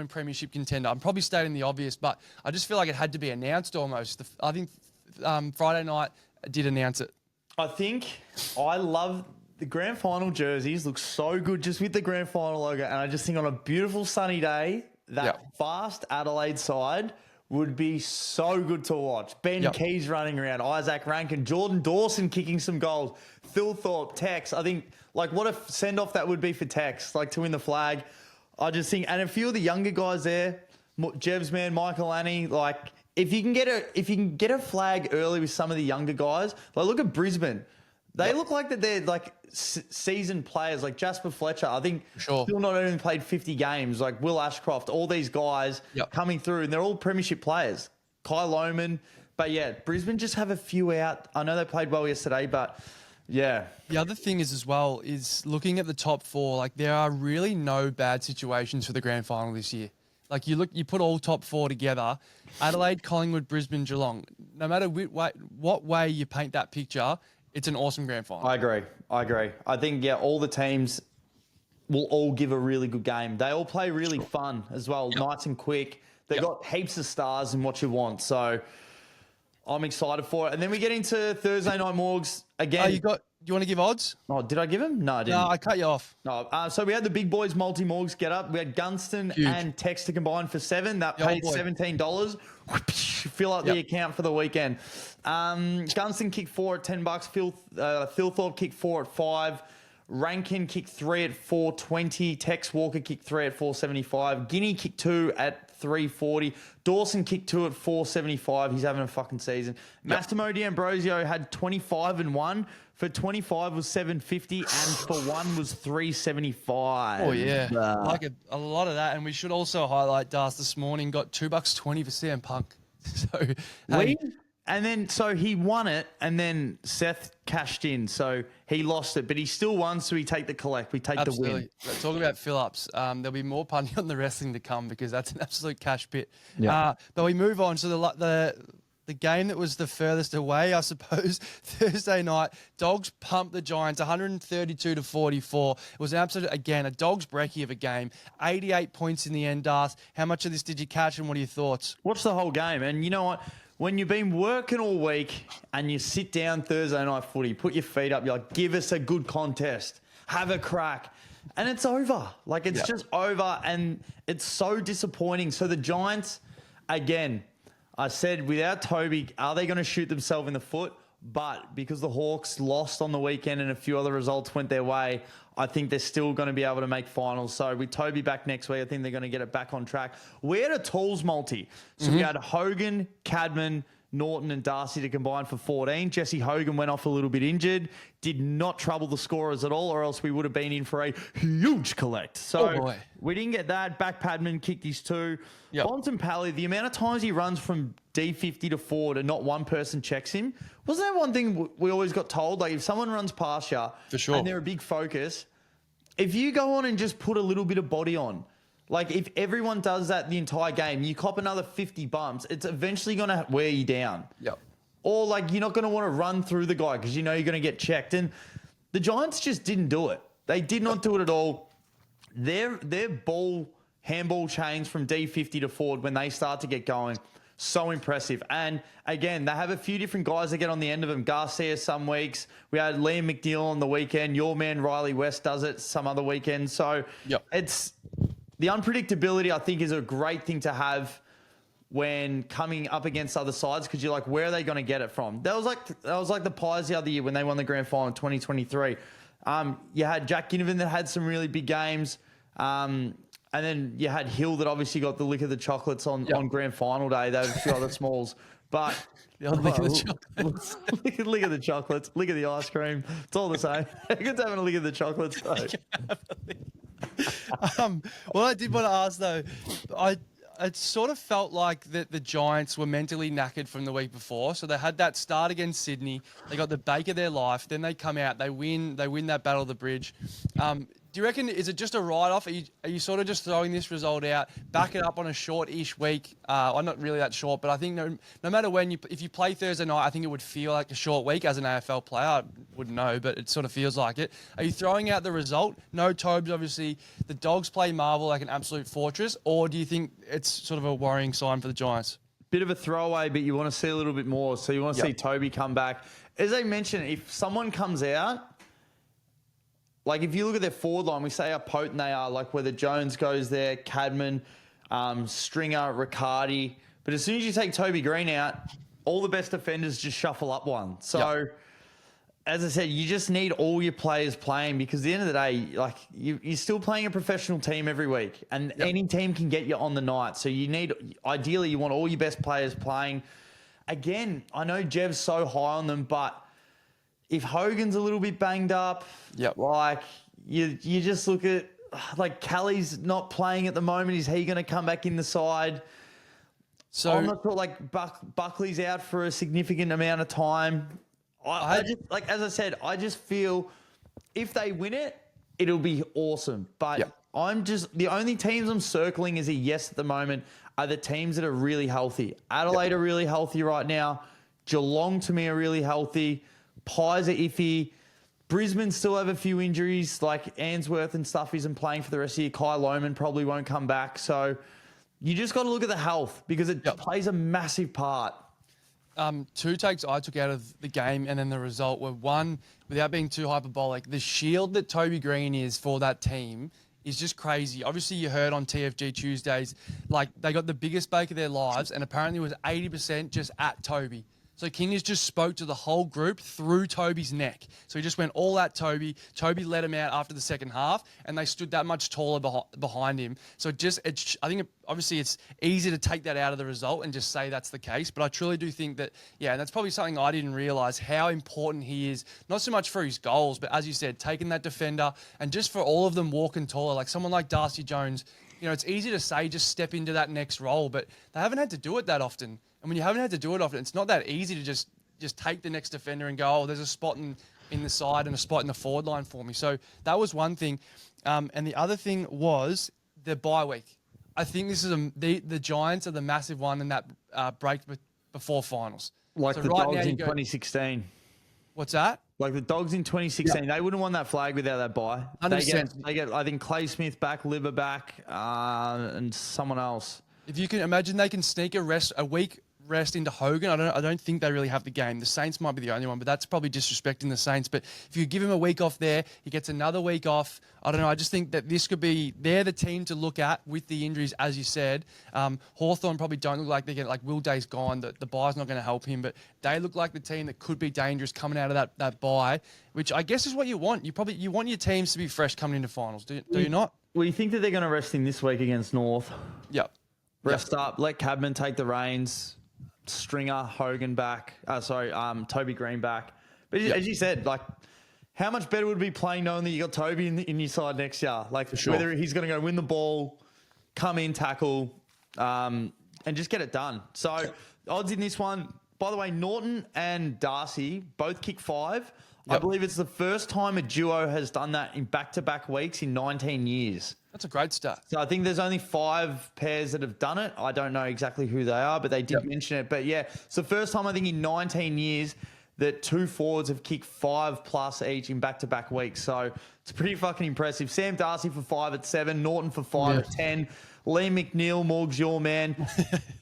premiership contender. I'm probably stating the obvious, but I just feel like it had to be announced almost. I think Friday night did announce it. I love the grand final jerseys. Look so good just with the grand final logo. And I just think on a beautiful sunny day, that fast Adelaide side would be so good to watch. Ben Keys running around, Isaac Rankin, Jordan Dawson kicking some goals, Phil Thorpe, Tex. I think, what a send-off that would be for Tex, to win the flag. I just think, and a few of the younger guys there, Jebs man, Michael Annie, if you can get a flag early with some of the younger guys, look at Brisbane. They look like that they're seasoned players, like Jasper Fletcher. I think still not only played 50 games, like Will Ashcroft, all these guys coming through, and they're all premiership players. Kyle Lohman. But Brisbane just have a few out. I know they played well yesterday, but yeah. The other thing is looking at the top 4, there are really no bad situations for the grand final this year. You put all top 4 together, Adelaide, Collingwood, Brisbane, Geelong. No matter what way you paint that picture, it's an awesome grand final. I agree. I think, all the teams will all give a really good game. They all play really fun as well, nice and quick. They've got heaps of stars in what you want. So I'm excited for it. And then we get into Thursday night morgs again. You got you want to give odds? Oh, did I give him? No, I didn't. No, I cut you off. No, so we had the big boys multi-morgs get up. We had Gunston Huge. and Tex to combine for 7. That Yeah, paid boy. $17. Fill up the account for the weekend. Gunston kicked 4 at $10. Thilthorpe kicked 4 at 5. Rankin kicked 3 at $4.20. Tex Walker kicked 3 at $4.75. Guinea kicked 2 at $3.40. Dawson kicked 2 at $4.75. He's having a fucking season. Massimo D'Ambrosio had 25 and 1. For 25 was $7.50 and for 1 was $3.75. Oh, yeah. Like a lot of that. And we should also highlight Das this morning got $2.20 for CM Punk. So, so he won it, and then Seth cashed in, so he lost it, but he still won. So we take the collect, we take the win. Talking about fill-ups, there'll be more punting on the wrestling to come because that's an absolute cash pit. Yeah. But we move on. So the game that was the furthest away, I suppose, Thursday night, Dogs pumped the Giants 132-44. It was an absolute, again, a Dogs brekkie of a game. 88 points in the end, Darth. How much of this did you catch, and what are your thoughts? Watch the whole game, and you know what? When you've been working all week and you sit down Thursday night footy, put your feet up, you're like, give us a good contest, have a crack. And it's over. Like, it's just over, and it's so disappointing. So the Giants, again, I said, without Toby, are they going to shoot themselves in the foot? But because the Hawks lost on the weekend and a few other results went their way, I think they're still going to be able to make finals. So with Toby back next week, I think they're going to get it back on track. We had a tools multi. So we had Hogan, Cadman, Norton and Darcy to combine for 14. Jesse Hogan went off a little bit injured, did not trouble the scorers at all, or else we would have been in for a huge collect. So we didn't get that. Back Padman kicked his 2. Yep. Bontempelli, the amount of times he runs from D50 to forward and not one person checks him, wasn't that one thing we always got told? Like, if someone runs past you for sure, and they're a big focus, if you go on and just put a little bit of body on, like if everyone does that the entire game, you cop another 50 bumps, it's eventually going to wear you down. Yep. Or like you're not going to want to run through the guy because you know you're going to get checked. And the Giants just didn't do it. They did not do it at all. Their handball chains from D50 to forward when they start to get going, so impressive. And again, they have a few different guys that get on the end of them. Garcia some weeks. We had Liam McNeil on the weekend. Your man Riley West does it some other weekends. So it's the unpredictability, I think, is a great thing to have when coming up against other sides because you're like, where are they going to get it from? That was like the Pies the other year when they won the grand final in 2023. You had Jack Ginnivan that had some really big games. And then you had Hill that obviously got the lick of the chocolates on grand final day. There were a few other smalls. But lick of the chocolates. lick of the chocolates, lick of the ice cream. It's all the same. Good having a lick of the chocolates, though. What I did want to ask, though, it sort of felt like that the Giants were mentally knackered from the week before. So they had that start against Sydney. They got the bake of their life. Then they come out. They win that Battle of the Bridge. Do you reckon, is it just a write-off? Are you sort of just throwing this result out, back it up on a short-ish week? Well, not really that short, but I think no matter when, if you play Thursday night, I think it would feel like a short week as an AFL player. I wouldn't know, but it sort of feels like it. Are you throwing out the result? No Tobes, obviously. The Dogs play Marvel like an absolute fortress, or do you think it's sort of a worrying sign for the Giants? Bit of a throwaway, but you want to see a little bit more. So you want to see Toby come back. As I mentioned, if someone comes out, like if you look at their forward line, we say how potent they are, like whether Jones goes there, Cadman, Stringer, Riccardi. But as soon as you take Toby Green out, all the best defenders just shuffle up one. So, as I said, you just need all your players playing because at the end of the day, like you're still playing a professional team every week and any team can get you on the night. So ideally, you want all your best players playing. Again, I know Jev's so high on them, but if Hogan's a little bit banged up, like you just look at like Callie's not playing at the moment. Is he going to come back in the side? So I'm not sure. Like Buckley's out for a significant amount of time. I just, like as I said, I just feel if they win it, it'll be awesome. But I'm just the only teams I'm circling as a yes at the moment are the teams that are really healthy. Adelaide are really healthy right now. Geelong to me are really healthy. Pies are iffy. Brisbane still have a few injuries, like Ainsworth and stuff isn't playing for the rest of the year. Kai Lohman probably won't come back. So you just got to look at the health because it plays a massive part. Two takes I took out of the game and then the result were, one, without being too hyperbolic, the shield that Toby Green is for that team is just crazy. Obviously, you heard on TFG Tuesdays, like they got the biggest bake of their lives, and apparently it was 80% just at Toby. So Kingies just spoke to the whole group through Toby's neck. So he just went all at Toby. Toby let him out after the second half, and they stood that much taller behind him. So obviously it's easy to take that out of the result and just say that's the case. But I truly do think that, and that's probably something I didn't realise, how important he is, not so much for his goals, but as you said, taking that defender and just for all of them walking taller. Like someone like Darcy Jones, it's easy to say just step into that next role, but they haven't had to do it that often. And when you haven't had to do it often, it's not that easy to just take the next defender and go, there's a spot in the side and a spot in the forward line for me. So that was one thing. And the other thing was the bye week. I think this is the Giants are the massive one in that break before finals. Like so the Dogs in 2016. What's that? Like the Dogs in 2016. Yep. They wouldn't have won that flag without that bye. 100%. They get, I think, Clay Smith back, Libba back, and someone else. If you can imagine, they can sneak a week rest into Hogan. I don't think they really have the game. The Saints might be the only one, but that's probably disrespecting the Saints. But if you give him a week off there, he gets another week off. I don't know. I just think that this could be, they're the team to look at with the injuries, as you said. Hawthorn probably don't look like they're getting, like Will Day's gone, the bye's not going to help him, but they look like the team that could be dangerous coming out of that bye, which I guess is what you want. You want your teams to be fresh coming into finals, do you not? Well, you think that they're going to rest him this week against North? Yep. Rest up, let Cadman take the reins. Stringer, Hogan back. Toby Green back. But as you said, like, how much better would it be playing knowing that you got Toby in your side next year? Like, for sure. Whether he's going to go win the ball, come in, tackle, and just get it done. So, odds in this one, by the way, Norton and Darcy both kick 5. Yep. I believe it's the first time a duo has done that in back-to-back weeks in 19 years. That's a great start. So I think there's only 5 pairs that have done it. I don't know exactly who they are, but they did mention it. But yeah, it's the first time I think in 19 years that 2 forwards have kicked 5+ each in back-to-back weeks. So it's pretty fucking impressive. Sam Darcy for 5 at 7, Norton for 5 at 10. Lee McNeil, Morgs, your man,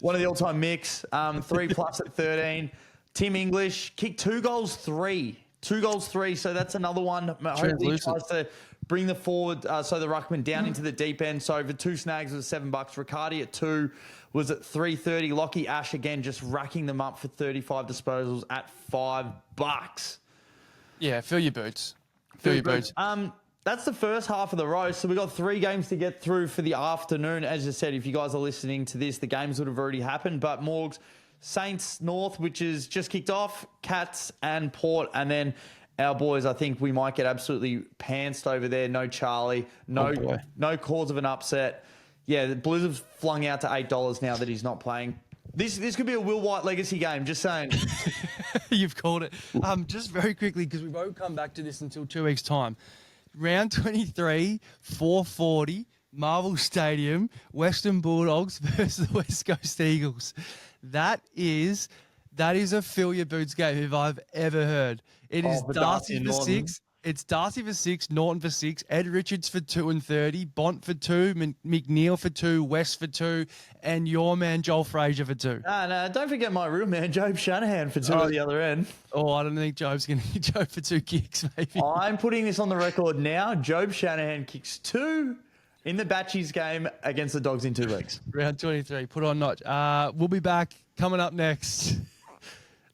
one of the all-time mix, 3+ at 13. Tim English kicked 2 goals, 3. 2 goals, 3. So that's another one. Hopefully he tries to bring the forward, so the ruckman down into the deep end. So for 2 snags was $7. Riccardi at 2 was at $3.30. Lockie Ash again just racking them up for 35 disposals at $5. Yeah, fill your boots. Fill your boots. That's the first half of the roast. So we've got 3 games to get through for the afternoon. As I said, if you guys are listening to this, the games would have already happened. But Morgs, Saints North, which is just kicked off, Cats and Port, and then our boys, I think we might get absolutely pantsed over there. No Charlie, no cause of an upset. Yeah, the Blues have flung out to $8 now that he's not playing. This could be a Will White legacy game, just saying. You've called it. Just very quickly, because we won't come back to this until 2 weeks' time. Round 23, 4:40, Marvel Stadium, Western Bulldogs versus the West Coast Eagles. That is a fill your boots game if I've ever heard. It is Darcy for 6. It's Darcy for 6, Norton for 6, Ed Richards for 2 and 30, Bont for 2, McNeil for 2, West for 2, and your man Joel Frazier for 2. No, don't forget my real man, Job Shanahan for 2 at the other end. Oh, I don't think Job's going to get Job for 2 kicks, maybe. I'm putting this on the record now. Job Shanahan kicks 2 in the Batchies game against the Dogs in 2 weeks. Round 23, put on notch. We'll be back coming up next.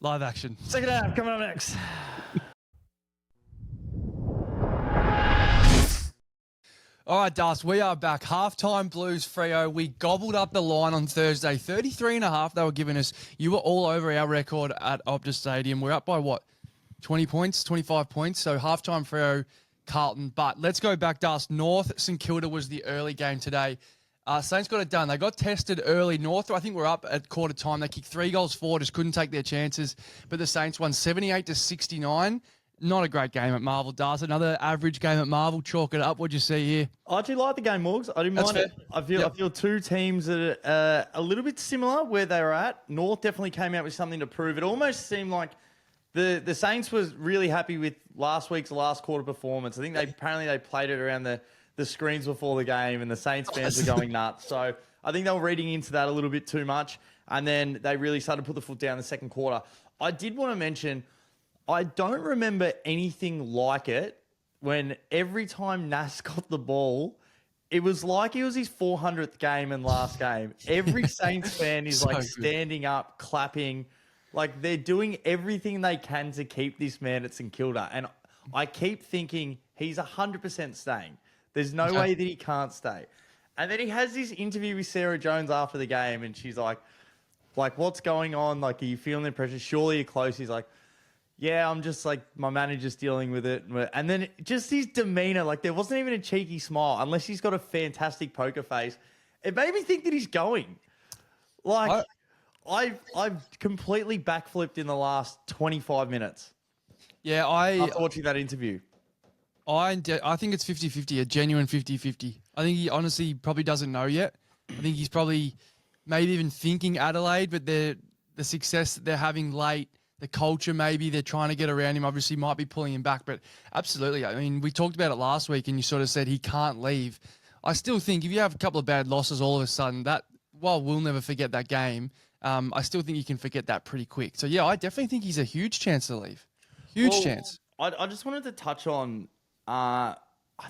Live action. Second half coming up next. All right, Dust, we are back. Halftime Blues Freo. We gobbled up the line on Thursday. 33.5 they were giving us. You were all over our record at Optus Stadium. We're up by what? 20 points, 25 points. So halftime Freo, Carlton. But let's go back, Dust. North St Kilda was the early game today. Saints got it done. They got tested early. North, I think we're up at quarter time. They kicked 3 goals forward, just couldn't take their chances. But the Saints won 78-69. Not a great game at Marvel, Dust. Another average game at Marvel. Chalk it up. What'd you see here? I actually like the game, Morgs. I didn't mind it. I feel 2 teams that are a little bit similar where they were at. North definitely came out with something to prove. It almost seemed like the Saints was really happy with last week's last quarter performance. I think they played it around the screens before the game, and the Saints fans were going nuts. So I think they were reading into that a little bit too much. And then they really started to put the foot down in the second quarter. I did want to mention, I don't remember anything like it when every time Nas got the ball, it was like it was his 400th game and last game. Every Saints fan is So good. standing up, clapping. Like they're doing everything they can to keep this man at St Kilda. And I keep thinking he's 100% staying. There's no way that he can't stay. And then he has this interview with Sarah Jones after the game and she's like, what's going on? Like, are you feeling the pressure? Surely you're close. He's like, yeah, I'm just like, my manager's dealing with it. And then just his demeanor, like there wasn't even a cheeky smile unless he's got a fantastic poker face. It made me think that he's going. Like, I've completely backflipped in the last 25 minutes. Yeah, after watching that interview. I think it's 50-50, a genuine 50-50. I think he honestly probably doesn't know yet. I think he's probably maybe even thinking Adelaide, but the success that they're having late, the culture maybe they're trying to get around him obviously might be pulling him back. But absolutely, I mean, we talked about it last week and you sort of said he can't leave. I still think if you have a couple of bad losses all of a sudden, that while we'll never forget that game, I still think you can forget that pretty quick. So, yeah, I definitely think he's a huge chance to leave. Huge chance. I just wanted to touch on, I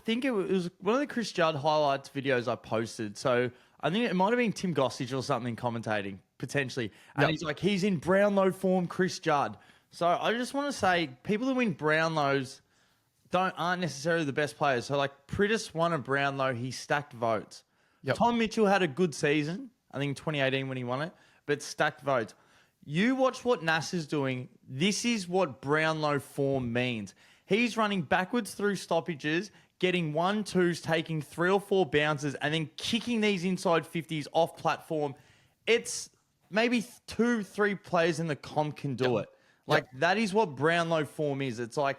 think it was one of the Chris Judd highlights videos I posted. So I think it might have been Tim Gossage or something commentating, potentially. And he's like, he's in Brownlow form, Chris Judd. So I just want to say, people who win Brownlows aren't necessarily the best players. So, like, Pritis won a Brownlow. He stacked votes. Yep. Tom Mitchell had a good season, I think 2018 when he won it, but stacked votes. You watch what Nas is doing. This is what Brownlow form means. He's running backwards through stoppages, getting 1-2s, taking 3 or 4 bounces, and then kicking these inside 50s off platform. It's maybe 2-3 players in the comp can do it. Like, that is what Brownlow form is. It's like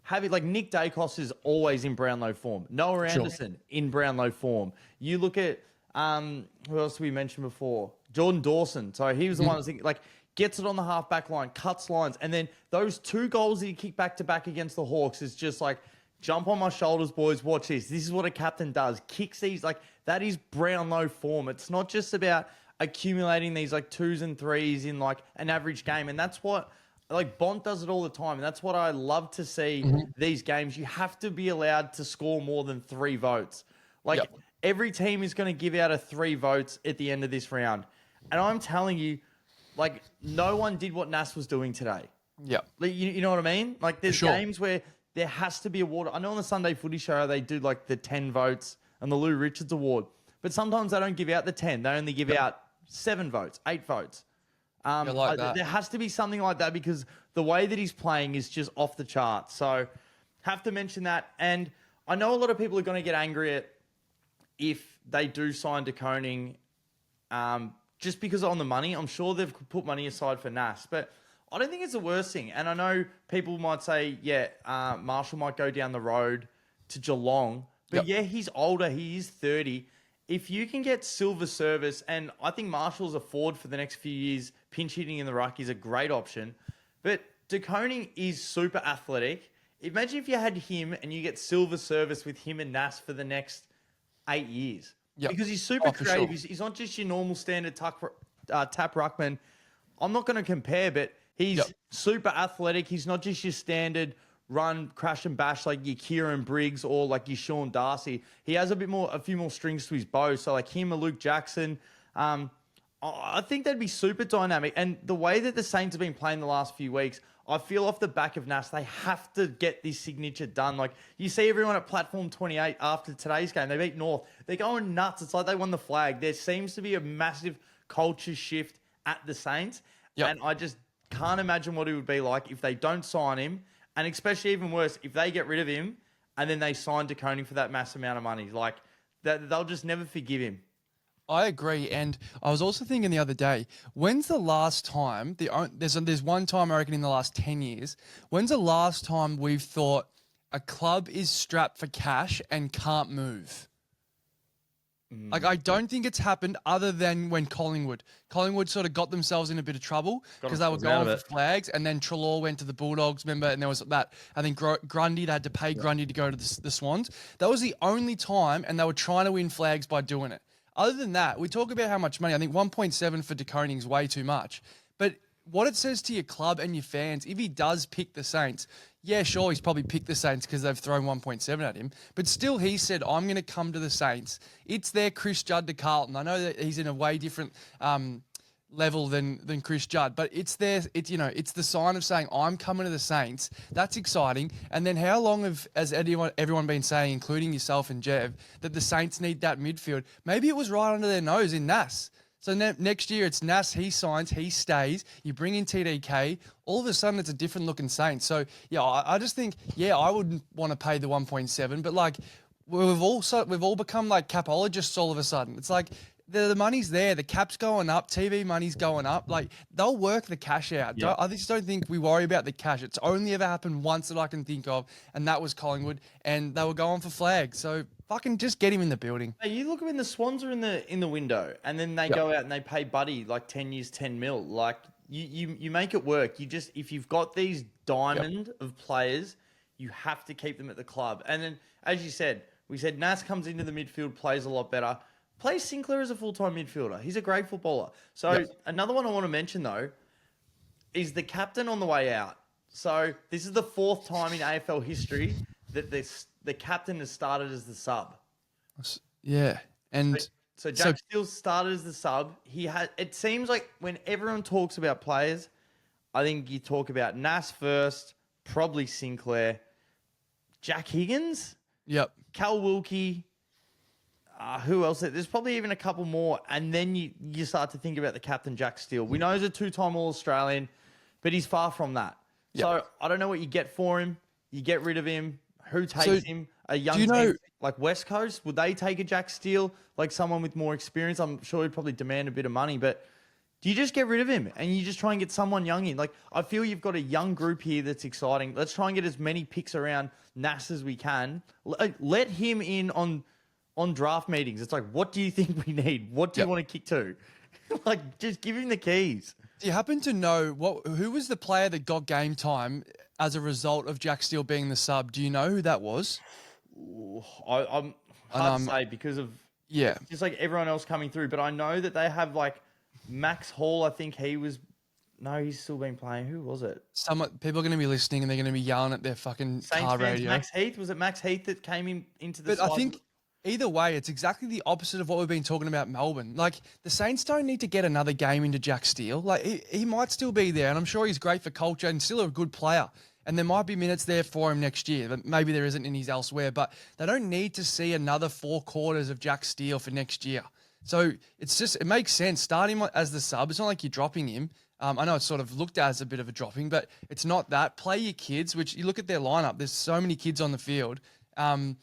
Nick Dacos is always in Brownlow form. Noah Anderson in Brownlow form. You look at, who else did we mention before? Jordan Dawson. So he was the one I was thinking, like, gets it on the half-back line, cuts lines, and then those 2 goals that he kicked back-to-back against the Hawks is just like, jump on my shoulders, boys, watch this. This is what a captain does. Kicks these, like, that is Brownlow form. It's not just about accumulating these, like, 2s and 3s in, like, an average game. And that's what, like, Bont does it all the time. And that's what I love to see these games. You have to be allowed to score more than 3 votes. Like, every team is going to give out 3 votes at the end of this round. And I'm telling you, like, no one did what Nas was doing today. Yeah. Like, you know what I mean? Like, there's games where there has to be a award. I know on the Sunday Footy Show, they do, like, the 10 votes and the Lou Richards Award. But sometimes they don't give out the 10. They only give out 7 votes, 8 votes. There has to be something like that because the way that he's playing is just off the charts. So, have to mention that. And I know a lot of people are going to get angry at if they do sign De Koning, just because on the money. I'm sure they've put money aside for Nas, but I don't think it's the worst thing. And I know people might say, Marshall might go down the road to Geelong, but he's older. He is 30. If you can get silver service, and I think Marshall's a forward for the next few years, pinch hitting in the ruck is a great option. But De Koning is super athletic. Imagine if you had him and you get silver service with him and Nas for the next 8 years. Because he's super creative. Sure. He's not just your normal standard tap ruckman. I'm not going to compare, but he's super athletic. He's not just your standard run, crash and bash like your Kieran Briggs or like your Sean Darcy. He has a few more strings to his bow. So like him or Luke Jackson, I think that'd be super dynamic. And the way that the Saints have been playing the last few weeks, I feel off the back of Nas, they have to get this signature done. Like, you see everyone at Platform 28 after today's game. They beat North. They're going nuts. It's like they won the flag. There seems to be a massive culture shift at the Saints. And I just can't imagine what it would be like if they don't sign him. And especially even worse, if they get rid of him and then they sign De Koning for that mass amount of money. Like, they'll just never forgive him. I agree, and I was also thinking the other day, when's the last time, there's one time I reckon in the last 10 years, when's the last time we've thought a club is strapped for cash and can't move? Like, I don't think it's happened other than when Collingwood sort of got themselves in a bit of trouble because they were going for flags, and then Treloar went to the Bulldogs, remember, and there was that, I think Grundy, they had to pay Grundy to go to the Swans. That was the only time, and they were trying to win flags by doing it. other than that, we talk about how much money. I think 1.7 for De Koning is way too much. But what it says to your club and your fans, if he does pick the Saints, yeah, sure, he's probably picked the Saints because they've thrown 1.7 at him. But still, he said, I'm going to come to the Saints. It's their Chris Judd to Carlton. I know that he's in a way different level than Chris Judd, but it's the sign of saying, I'm coming to the Saints. That's exciting. And then how long has everyone been saying, including yourself and Jev, that the Saints need that midfield? Maybe it was right under their nose in Nas. So next year it's Nas, he signs, he stays. You bring in TDK. All of a sudden it's a different looking Saints. So yeah, I just think, yeah, I wouldn't want to pay the 1.7, but like we've all become like capologists all of a sudden. It's like the money's there, the cap's going up, TV money's going up. Like they'll work the cash out. Yeah. I just don't think we worry about the cash. It's only ever happened once that I can think of, and that was Collingwood, and they were going for flags. So fucking just get him in the building. Hey, you look when the Swans are in the window, and then they go out and they pay Buddy like 10 years, 10 mil. Like you make it work. You just, if you've got these diamond of players, you have to keep them at the club. And then, as you said, we said Nas comes into the midfield, plays a lot better. Play Sinclair as a full-time midfielder. He's a great footballer. So another one I want to mention, though, is the captain on the way out. So this is the fourth time in AFL history that the captain has started as the sub. Yeah. And so Jack Steele started as the sub. It seems like when everyone talks about players, I think you talk about Nas first, probably Sinclair, Jack Higgins, Cal Wilkie, who else? There's probably even a couple more. And then you start to think about the captain, Jack Steele. We know he's a two-time All-Australian, but he's far from that. So I don't know what you get for him. You get rid of him. Who takes him? A young team like West Coast, would they take a Jack Steele? Like someone with more experience? I'm sure he'd probably demand a bit of money, but do you just get rid of him and you just try and get someone young in? Like, I feel you've got a young group here that's exciting. Let's try and get as many picks around Nas as we can. Let him in on draft meetings. It's like, what do you think we need? What do you want to kick to? Like, just give him the keys. Do you happen to know who was the player that got game time as a result of Jack Steele being the sub? Do you know who that was? I'm hard to say because of just like everyone else coming through. But I know that they have like Max Hall. I think he's still been playing. Who was it? People are going to be listening and they're going to be yelling at their fucking car radio. Max Heath, was it Max Heath that came into the? But I think either way, it's exactly the opposite of what we've been talking about Melbourne. Like, the Saints don't need to get another game into Jack Steele. Like, he might still be there, and I'm sure he's great for culture and still a good player. And there might be minutes there for him next year, but maybe there isn't, and he's elsewhere. But they don't need to see another 4 quarters of Jack Steele for next year. So it makes sense. Start him as the sub. It's not like you're dropping him. I know it's sort of looked at as a bit of a dropping, but it's not that. Play your kids, which you look at their lineup. There's so many kids on the field. And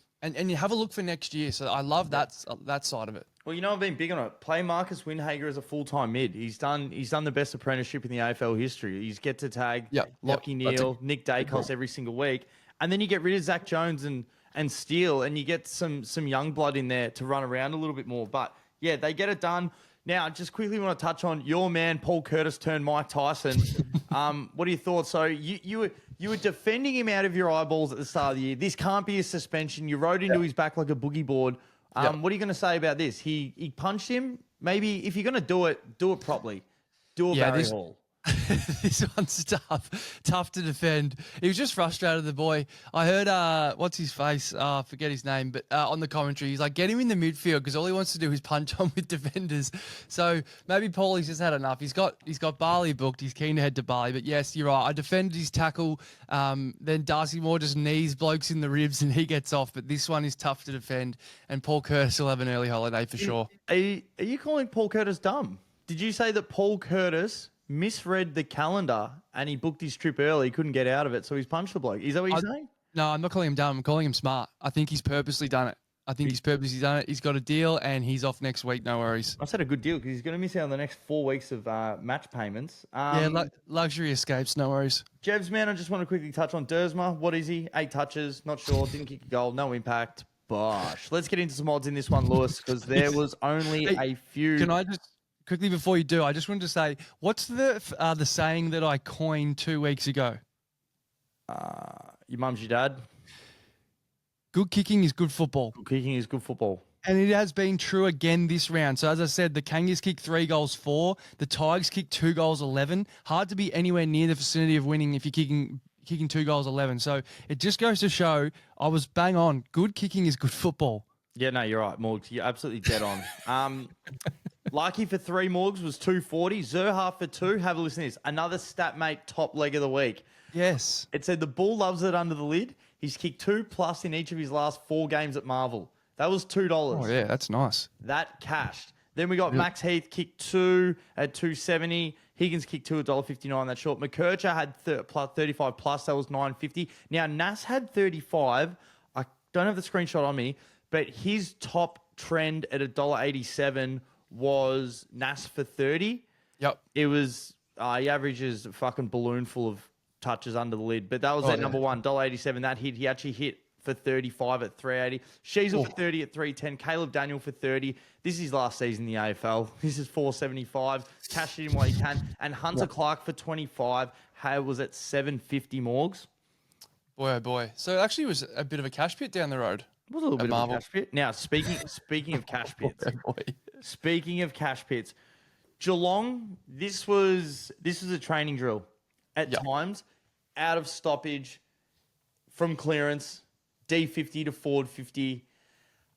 you have a look for next year. So I love that side of it. Well, I've been big on it. Play Marcus Windhager as a full-time mid. He's done the best apprenticeship in the AFL history. He's get to tag Lockie Neal, Nick Dacos every single week. And then you get rid of Zach Jones and Steele, and you get some young blood in there to run around a little bit more. But, yeah, they get it done. Now, just quickly want to touch on your man, Paul Curtis turned Mike Tyson. What are your thoughts? So you were defending him out of your eyeballs at the start of the year. This can't be a suspension. You rode into his back like a boogie board. What are you going to say about this? He punched him. Maybe if you're going to do it properly. Do a Barry Hall. This one's tough to defend. He was just frustrated, the boy. I heard, what's his face? Forget his name, but on the commentary, he's like, get him in the midfield because all he wants to do is punch on with defenders. So maybe Paulie's just had enough. He's got Bali booked. He's keen to head to Bali. But yes, you're right. I defended his tackle. Then Darcy Moore just knees blokes in the ribs and he gets off. But this one is tough to defend. And Paul Curtis will have an early holiday for sure. Are you calling Paul Curtis dumb? Did you say that Paul Curtis misread the calendar and he booked his trip early, he couldn't get out of it, so he's punched the bloke? Is that what you're saying? No, I'm not calling him dumb. I'm calling him smart. I think he's purposely done it. He's got a deal and he's off next week. No worries. I said a good deal because he's going to miss out on the next 4 weeks of match payments. Luxury escapes. No worries. Jebs, man, I just want to quickly touch on Dersma. What is he? 8 touches. Not sure. Didn't kick a goal. No impact. Bosh. Let's get into some odds in this one, Lewis, because there was only a few. Can I just... Quickly before you do, I just wanted to say, what's the saying that I coined 2 weeks ago? Your mum's your dad. Good kicking is good football. Good kicking is good football. And it has been true again this round. So as I said, the Kangas kicked 3 goals 4. The Tigers kicked 2 goals 11. Hard to be anywhere near the vicinity of winning if you're kicking 2 goals 11. So it just goes to show I was bang on. Good kicking is good football. Yeah, no, you're right, Morgs. You're absolutely dead on. Lucky for 3 Morgs was 240. Zerha for 2. Have a listen to this. Another Statmate top leg of the week. Yes. It said the Bull loves it under the lid. He's kicked 2+ in each of his last 4 games at Marvel. That was $2. Oh, yeah, that's nice. That cashed. Then we got Max Heath kicked 2 at $2.70. Higgins kicked 2 at $1.59. That's short. McKercher had 35 plus. That was $9.50. Now, Nas had 35. I don't have the screenshot on me, but his top trend at $1.87 was Nas for 30. Yep. It was, he averages a fucking balloon full of touches under the lid. But that was at number one, $1.87. That hit. He actually hit for 35 at 380. Sheasel for 30 at 310. Caleb Daniel for 30. This is his last season in the AFL. This is 475. Cash it in while you can. And Hunter Clark for 25. Hay was at 750 Morgs. Boy, oh boy. So it actually was a bit of a cash pit down the road. It was a little bit of a cash pit. Now, speaking of cash pits. Speaking of cash pits. Geelong, this was a training drill. At times, out of stoppage, from clearance, D50 to forward 50.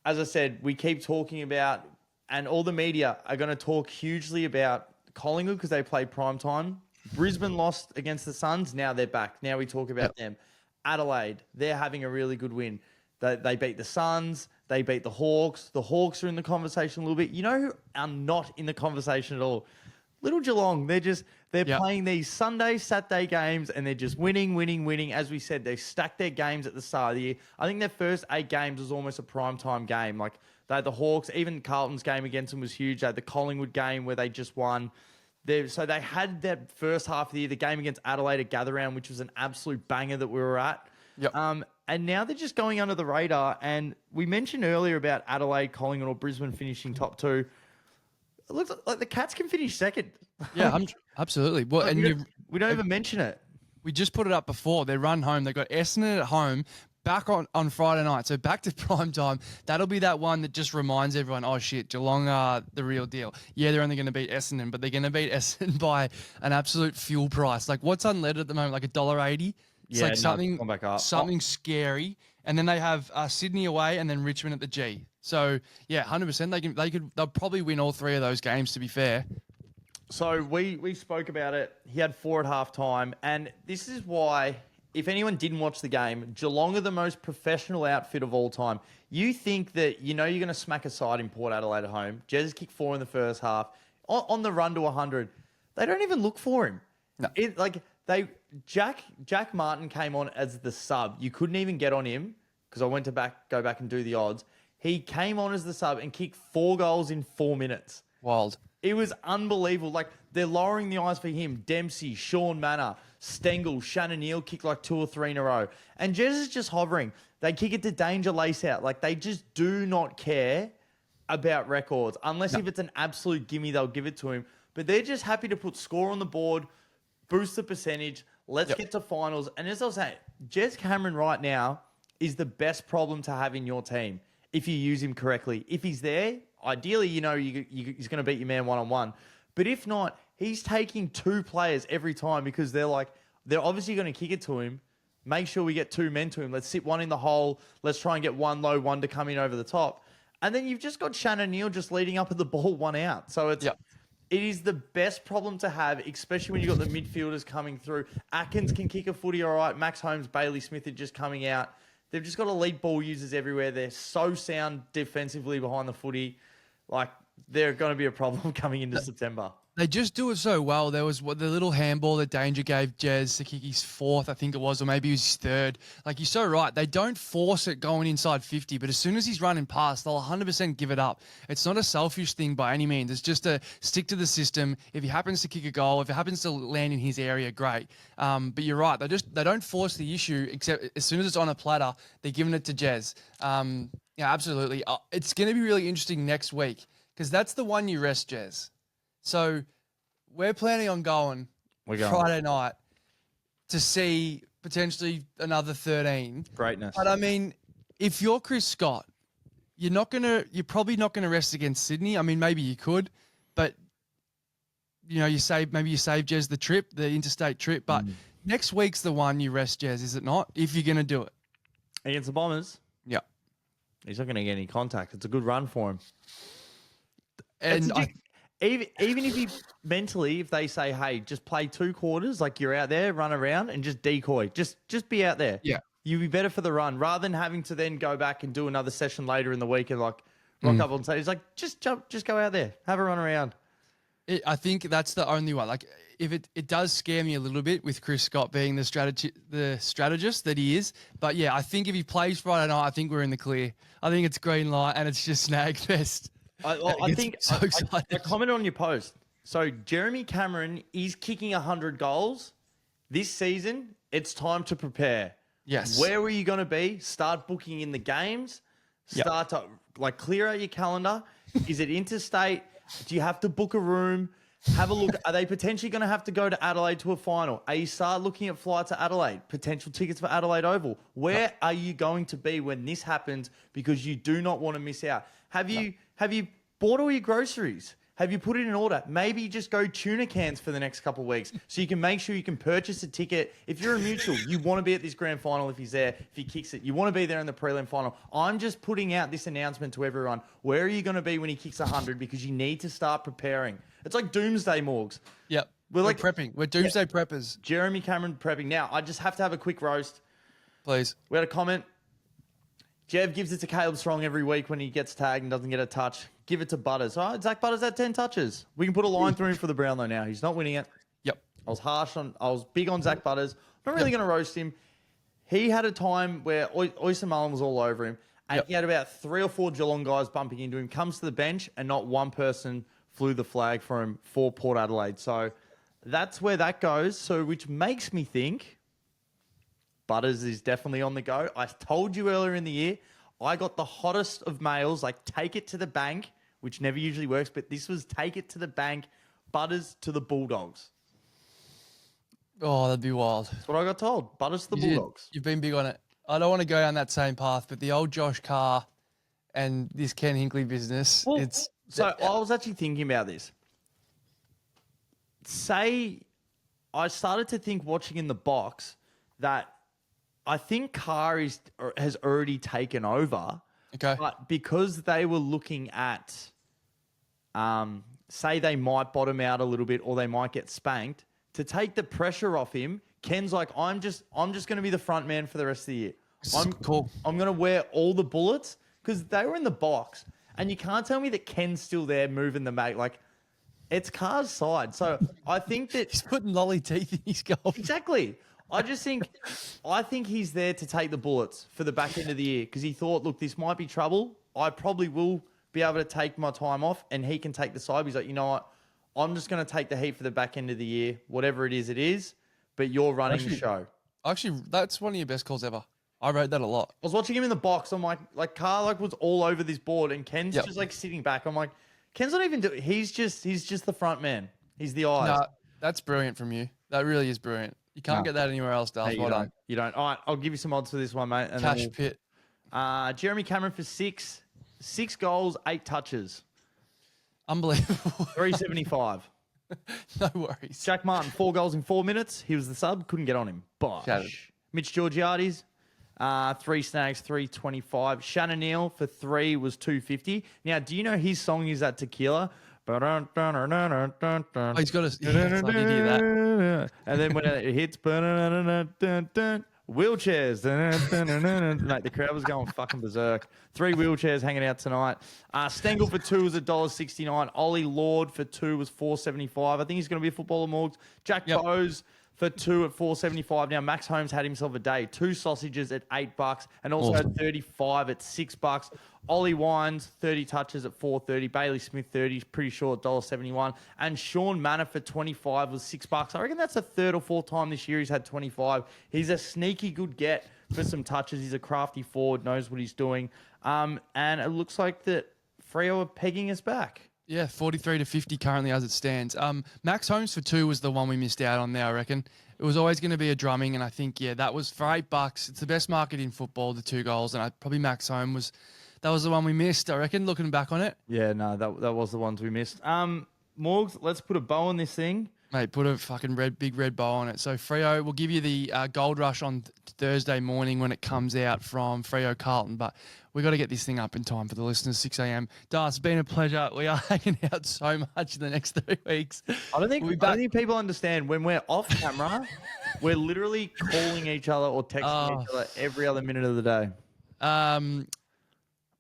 As I said, we keep talking about, and all the media are going to talk hugely about Collingwood because they play prime time. Brisbane lost against the Suns. Now they're back. Now we talk about them. Adelaide, they're having a really good win. They beat the Suns. They beat the Hawks. The Hawks are in the conversation a little bit. You know who are not in the conversation at all? Little Geelong. They're playing these Sunday, Saturday games, and they're just winning. As we said, they stacked their games at the start of the year. I think their first 8 games was almost a primetime game. Like, they had the Hawks. Even Carlton's game against them was huge. They had the Collingwood game where they just won. So they had that first half of the year, the game against Adelaide at Gather Round, which was an absolute banger that we were at. Yep. And now they're just going under the radar. And we mentioned earlier about Adelaide, Collingwood, or Brisbane finishing top 2. It looks like the Cats can finish second. Yeah, absolutely. Well, and we don't even mention it. We just put it up before. They run home. They got Essendon at home. Back on Friday night, so back to prime time. That'll be that one that just reminds everyone, oh shit, Geelong are the real deal. Yeah, they're only going to beat Essendon, but they're going to beat Essendon by an absolute fuel price. Like, what's unleaded at the moment? Like $1.80. It's like something scary. And then they have Sydney away, and then Richmond at the G. So yeah, 100%. They'll probably win all 3 of those games. To be fair. So we spoke about it. He had 4 at halftime, and this is why. If anyone didn't watch the game, Geelong are the most professional outfit of all time. You think that you're going to smack a side in Port Adelaide at home. Jez kicked 4 in the first half. On the run to 100, they don't even look for him. No. Jack Martin came on as the sub. You couldn't even get on him because I went to go back and do the odds. He came on as the sub and kicked 4 goals in 4 minutes. Wild. It was unbelievable. Like, they're lowering the eyes for him. Dempsey, Sean Manor, Stengel, Shannon Neal kicked like 2 or 3 in a row. And Jez is just hovering. They kick it to danger lace out. Like, they just do not care about records. Unless if it's an absolute gimme, they'll give it to him. But they're just happy to put score on the board, boost the percentage. Let's get to finals. And as I was saying, Jez Cameron right now is the best problem to have in your team if you use him correctly. If he's there, ideally, he's going to beat your man one-on-one. But if not, he's taking 2 players every time because they're obviously going to kick it to him. Make sure we get 2 men to him. Let's sit one in the hole. Let's try and get one low, one to come in over the top. And then you've just got Shannon Neal just leading up at the ball, 1 out. So it is the best problem to have, especially when you've got the midfielders coming through. Atkins can kick a footy all right. Max Holmes, Bailey Smith are just coming out. They've just got elite ball users everywhere. They're so sound defensively behind the footy. Like, they're going to be a problem coming into September. They just do it so well. There was the little handball that Danger gave Jez to kick his 4th, I think it was, or maybe it was his 3rd. Like, you're so right. They don't force it going inside 50, but as soon as he's running past, they'll 100% give it up. It's not a selfish thing by any means. It's just to stick to the system. If he happens to kick a goal, if it happens to land in his area, great. But you're right. They don't force the issue, except as soon as it's on a platter, they're giving it to Jez. Yeah, absolutely. It's going to be really interesting next week because that's the one you rest, Jez. So we're planning on going Friday night to see potentially another 13. Greatness. But I mean, if you're Chris Scott, you're probably not gonna rest against Sydney. I mean, maybe you could, but you save Jez the interstate trip. But next week's the one you rest Jez, is it not? If you're gonna do it Against the Bombers, yeah. he's not going to get any contact. It's a good run for him. And even if he mentally, if they say, hey, just play 2 quarters, like you're out there, run around and just decoy, just be out there. Yeah. You'd be better for the run rather than having to then go back and do another session later in the week and like rock up on stage. He's like, just go out there, have a run around. I think that's the only one. Like, if it does scare me a little bit with Chris Scott being the strategist that he is. But yeah, I think if he plays Friday night, I think we're in the clear. I think it's green light and it's just snag fest. I think so I commented on your post. So Jeremy Cameron is kicking 100 goals this season. It's time to prepare. Yes. Where are you going to be? Start booking in the games. Start to clear out your calendar. Is it interstate? Do you have to book a room? Have a look. Are they potentially going to have to go to Adelaide to a final? Are you start looking at flights to Adelaide? Potential tickets for Adelaide Oval? Where are you going to be when this happens? Because you do not want to miss out. Have you bought all your groceries? Have you put it in order? Maybe just go tuna cans for the next couple of weeks so you can make sure you can purchase a ticket. If you're a mutual, you want to be at this grand final if he's there, if he kicks it. You want to be there in the prelim final. I'm just putting out this announcement to everyone. Where are you going to be when he kicks 100? Because you need to start preparing. It's like doomsday morgues. Yep. We're prepping. We're doomsday preppers. Jeremy Cameron prepping. Now, I just have to have a quick roast. Please. We had a comment. Jev gives it to Caleb Strong every week when he gets tagged and doesn't get a touch. Give it to Butters. All right, Zach Butters had 10 touches. We can put a line through him for the Brownlow now. He's not winning it. Yep. I was big on Zach Butters. I'm not really going to roast him. He had a time where Oyster Mullen was all over him. And he had about 3 or 4 Geelong guys bumping into him. Comes to the bench and not one person flew the flag for him for Port Adelaide. So that's where that goes. So which makes me think Butters is definitely on the go. I told you earlier in the year, I got the hottest of mails, like take it to the bank, which never usually works, but this was take it to the bank, Butters to the Bulldogs. Oh, that'd be wild. That's what I got told. Butters to the Bulldogs. You've been big on it. I don't want to go down that same path, but the old Josh Carr and this Ken Hinkley business, So I was actually thinking about this. I started to think watching in the box that I think Carr has already taken over. Okay. But because they were looking at, say they might bottom out a little bit or they might get spanked, to take the pressure off him, Ken's like, I'm just going to be the front man for the rest of the year. Cool. I'm going to wear all the bullets because they were in the box. And you can't tell me that Ken's still there moving the mate. Like, it's Carr's side. So I think that... He's putting lolly teeth in his goal. Exactly. I think he's there to take the bullets for the back end of the year because he thought, look, this might be trouble. I probably will be able to take my time off and he can take the side. He's like, you know what? I'm just going to take the heat for the back end of the year. Whatever it is, but you're running the show. Actually, that's one of your best calls ever. I wrote that a lot. I was watching him in the box. I'm like Carr was all over this board and Ken's just like sitting back. I'm like, Ken's not even doing. He's just the front man. He's the eyes. No, that's brilliant from you. That really is brilliant. You can't get that anywhere else, Dale. Well done. You don't. All right, I'll give you some odds for this one, mate. And Cash pit. Jeremy Cameron for 6 goals, 8 touches. Unbelievable. 375. No worries. Jack Martin, 4 goals in 4 minutes. He was the sub. Couldn't get on him. Bosh. Mitch Georgiades, 3 snags, 325. Shannon Neal for 3 was 250. Now, do you know his song is that Tequila? Oh, he's got a... Yeah, I did hear that. And then when it hits... Wheelchairs. Mate, the crowd was going fucking berserk. 3 wheelchairs hanging out tonight. Stengel for 2 was $1.69. Ollie Lord for 2 was $4.75. I think he's going to be a footballer, Morgs. Jack Bowes for 2 at $4.75. Now, Max Holmes had himself a day. 2 sausages at $8 and also had 35 at $6. Ollie Wines, 30 touches at $4.30. Bailey Smith, 30, pretty sure at $1.71. And Sean Manor for 25 was $6. I reckon that's the 3rd or 4th time this year he's had 25. He's a sneaky good get for some touches. He's a crafty forward, knows what he's doing. And it looks like that Freo are pegging us back. Yeah, 43 to 50 currently as it stands. Max Holmes for 2 was the one we missed out on there, I reckon. It was always going to be a drumming, and I think, that was for $8. It's the best market in football, the 2 goals, and probably Max Holmes was That was the one we missed, I reckon, looking back on it. Yeah, no, that was the ones we missed. Morgs, let's put a bow on this thing. Mate, put a fucking big red bow on it. So Freo, we'll give you the Gold Rush on Thursday morning when it comes out from Freo Carlton, but we got to get this thing up in time for the listeners, 6 a.m. Das, it's been a pleasure. We are hanging out so much in the next 3 weeks. I don't think people understand when we're off camera, we're literally calling each other or texting each other every other minute of the day.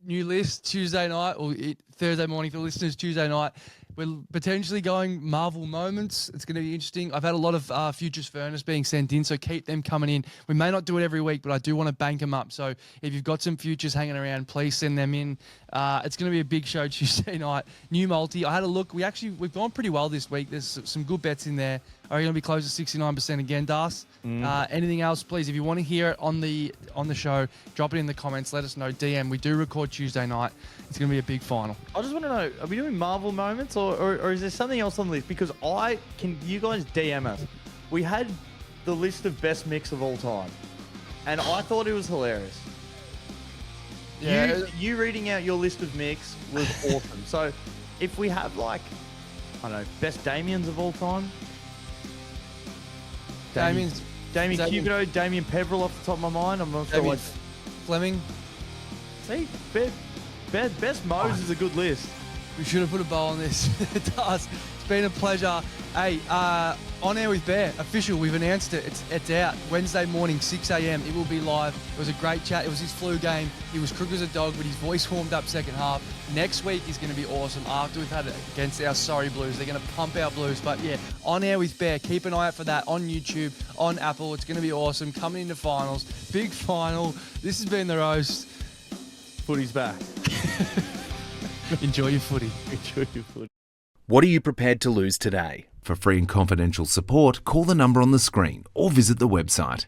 New list Tuesday night, or Thursday morning for listeners, Tuesday night. We're potentially going Marvel moments. It's going to be interesting. I've had a lot of Futures Furnace being sent in, so keep them coming in. We may not do it every week, but I do want to bank them up. So if you've got some futures hanging around, please send them in. It's going to be a big show Tuesday night. New multi. I had a look. We've gone pretty well this week. There's some good bets in there. Are you going to be close to 69% again, Das? Anything else, please? If you want to hear it on the show, drop it in the comments. Let us know. DM. We do record Tuesday night. It's going to be a big final. I just want to know, are we doing Marvel moments or is there something else on the list? Because you guys DM us. We had the list of best mix of all time, and I thought it was hilarious. Yeah. You reading out your list of mix was awesome. So if we have best Damians of all time. Damien Cubido, Damien Peverill off the top of my mind. I'm not sure what. Fleming. See, best Moes is a good list. We should have put a bow on this. It does. It's been a pleasure. Hey, On Air with Bear, official. We've announced it. It's out Wednesday morning, 6 a.m. It will be live. It was a great chat. It was his flu game. He was crook as a dog, but his voice warmed up second half. Next week is going to be awesome after we've had it against our Surrey Blues. They're going to pump our Blues. But yeah, On Air with Bear. Keep an eye out for that on YouTube, on Apple. It's going to be awesome. Coming into finals. Big final. This has been The Roast. Footy's back. Enjoy your footy. Enjoy your footy. What are you prepared to lose today? For free and confidential support, call the number on the screen or visit the website.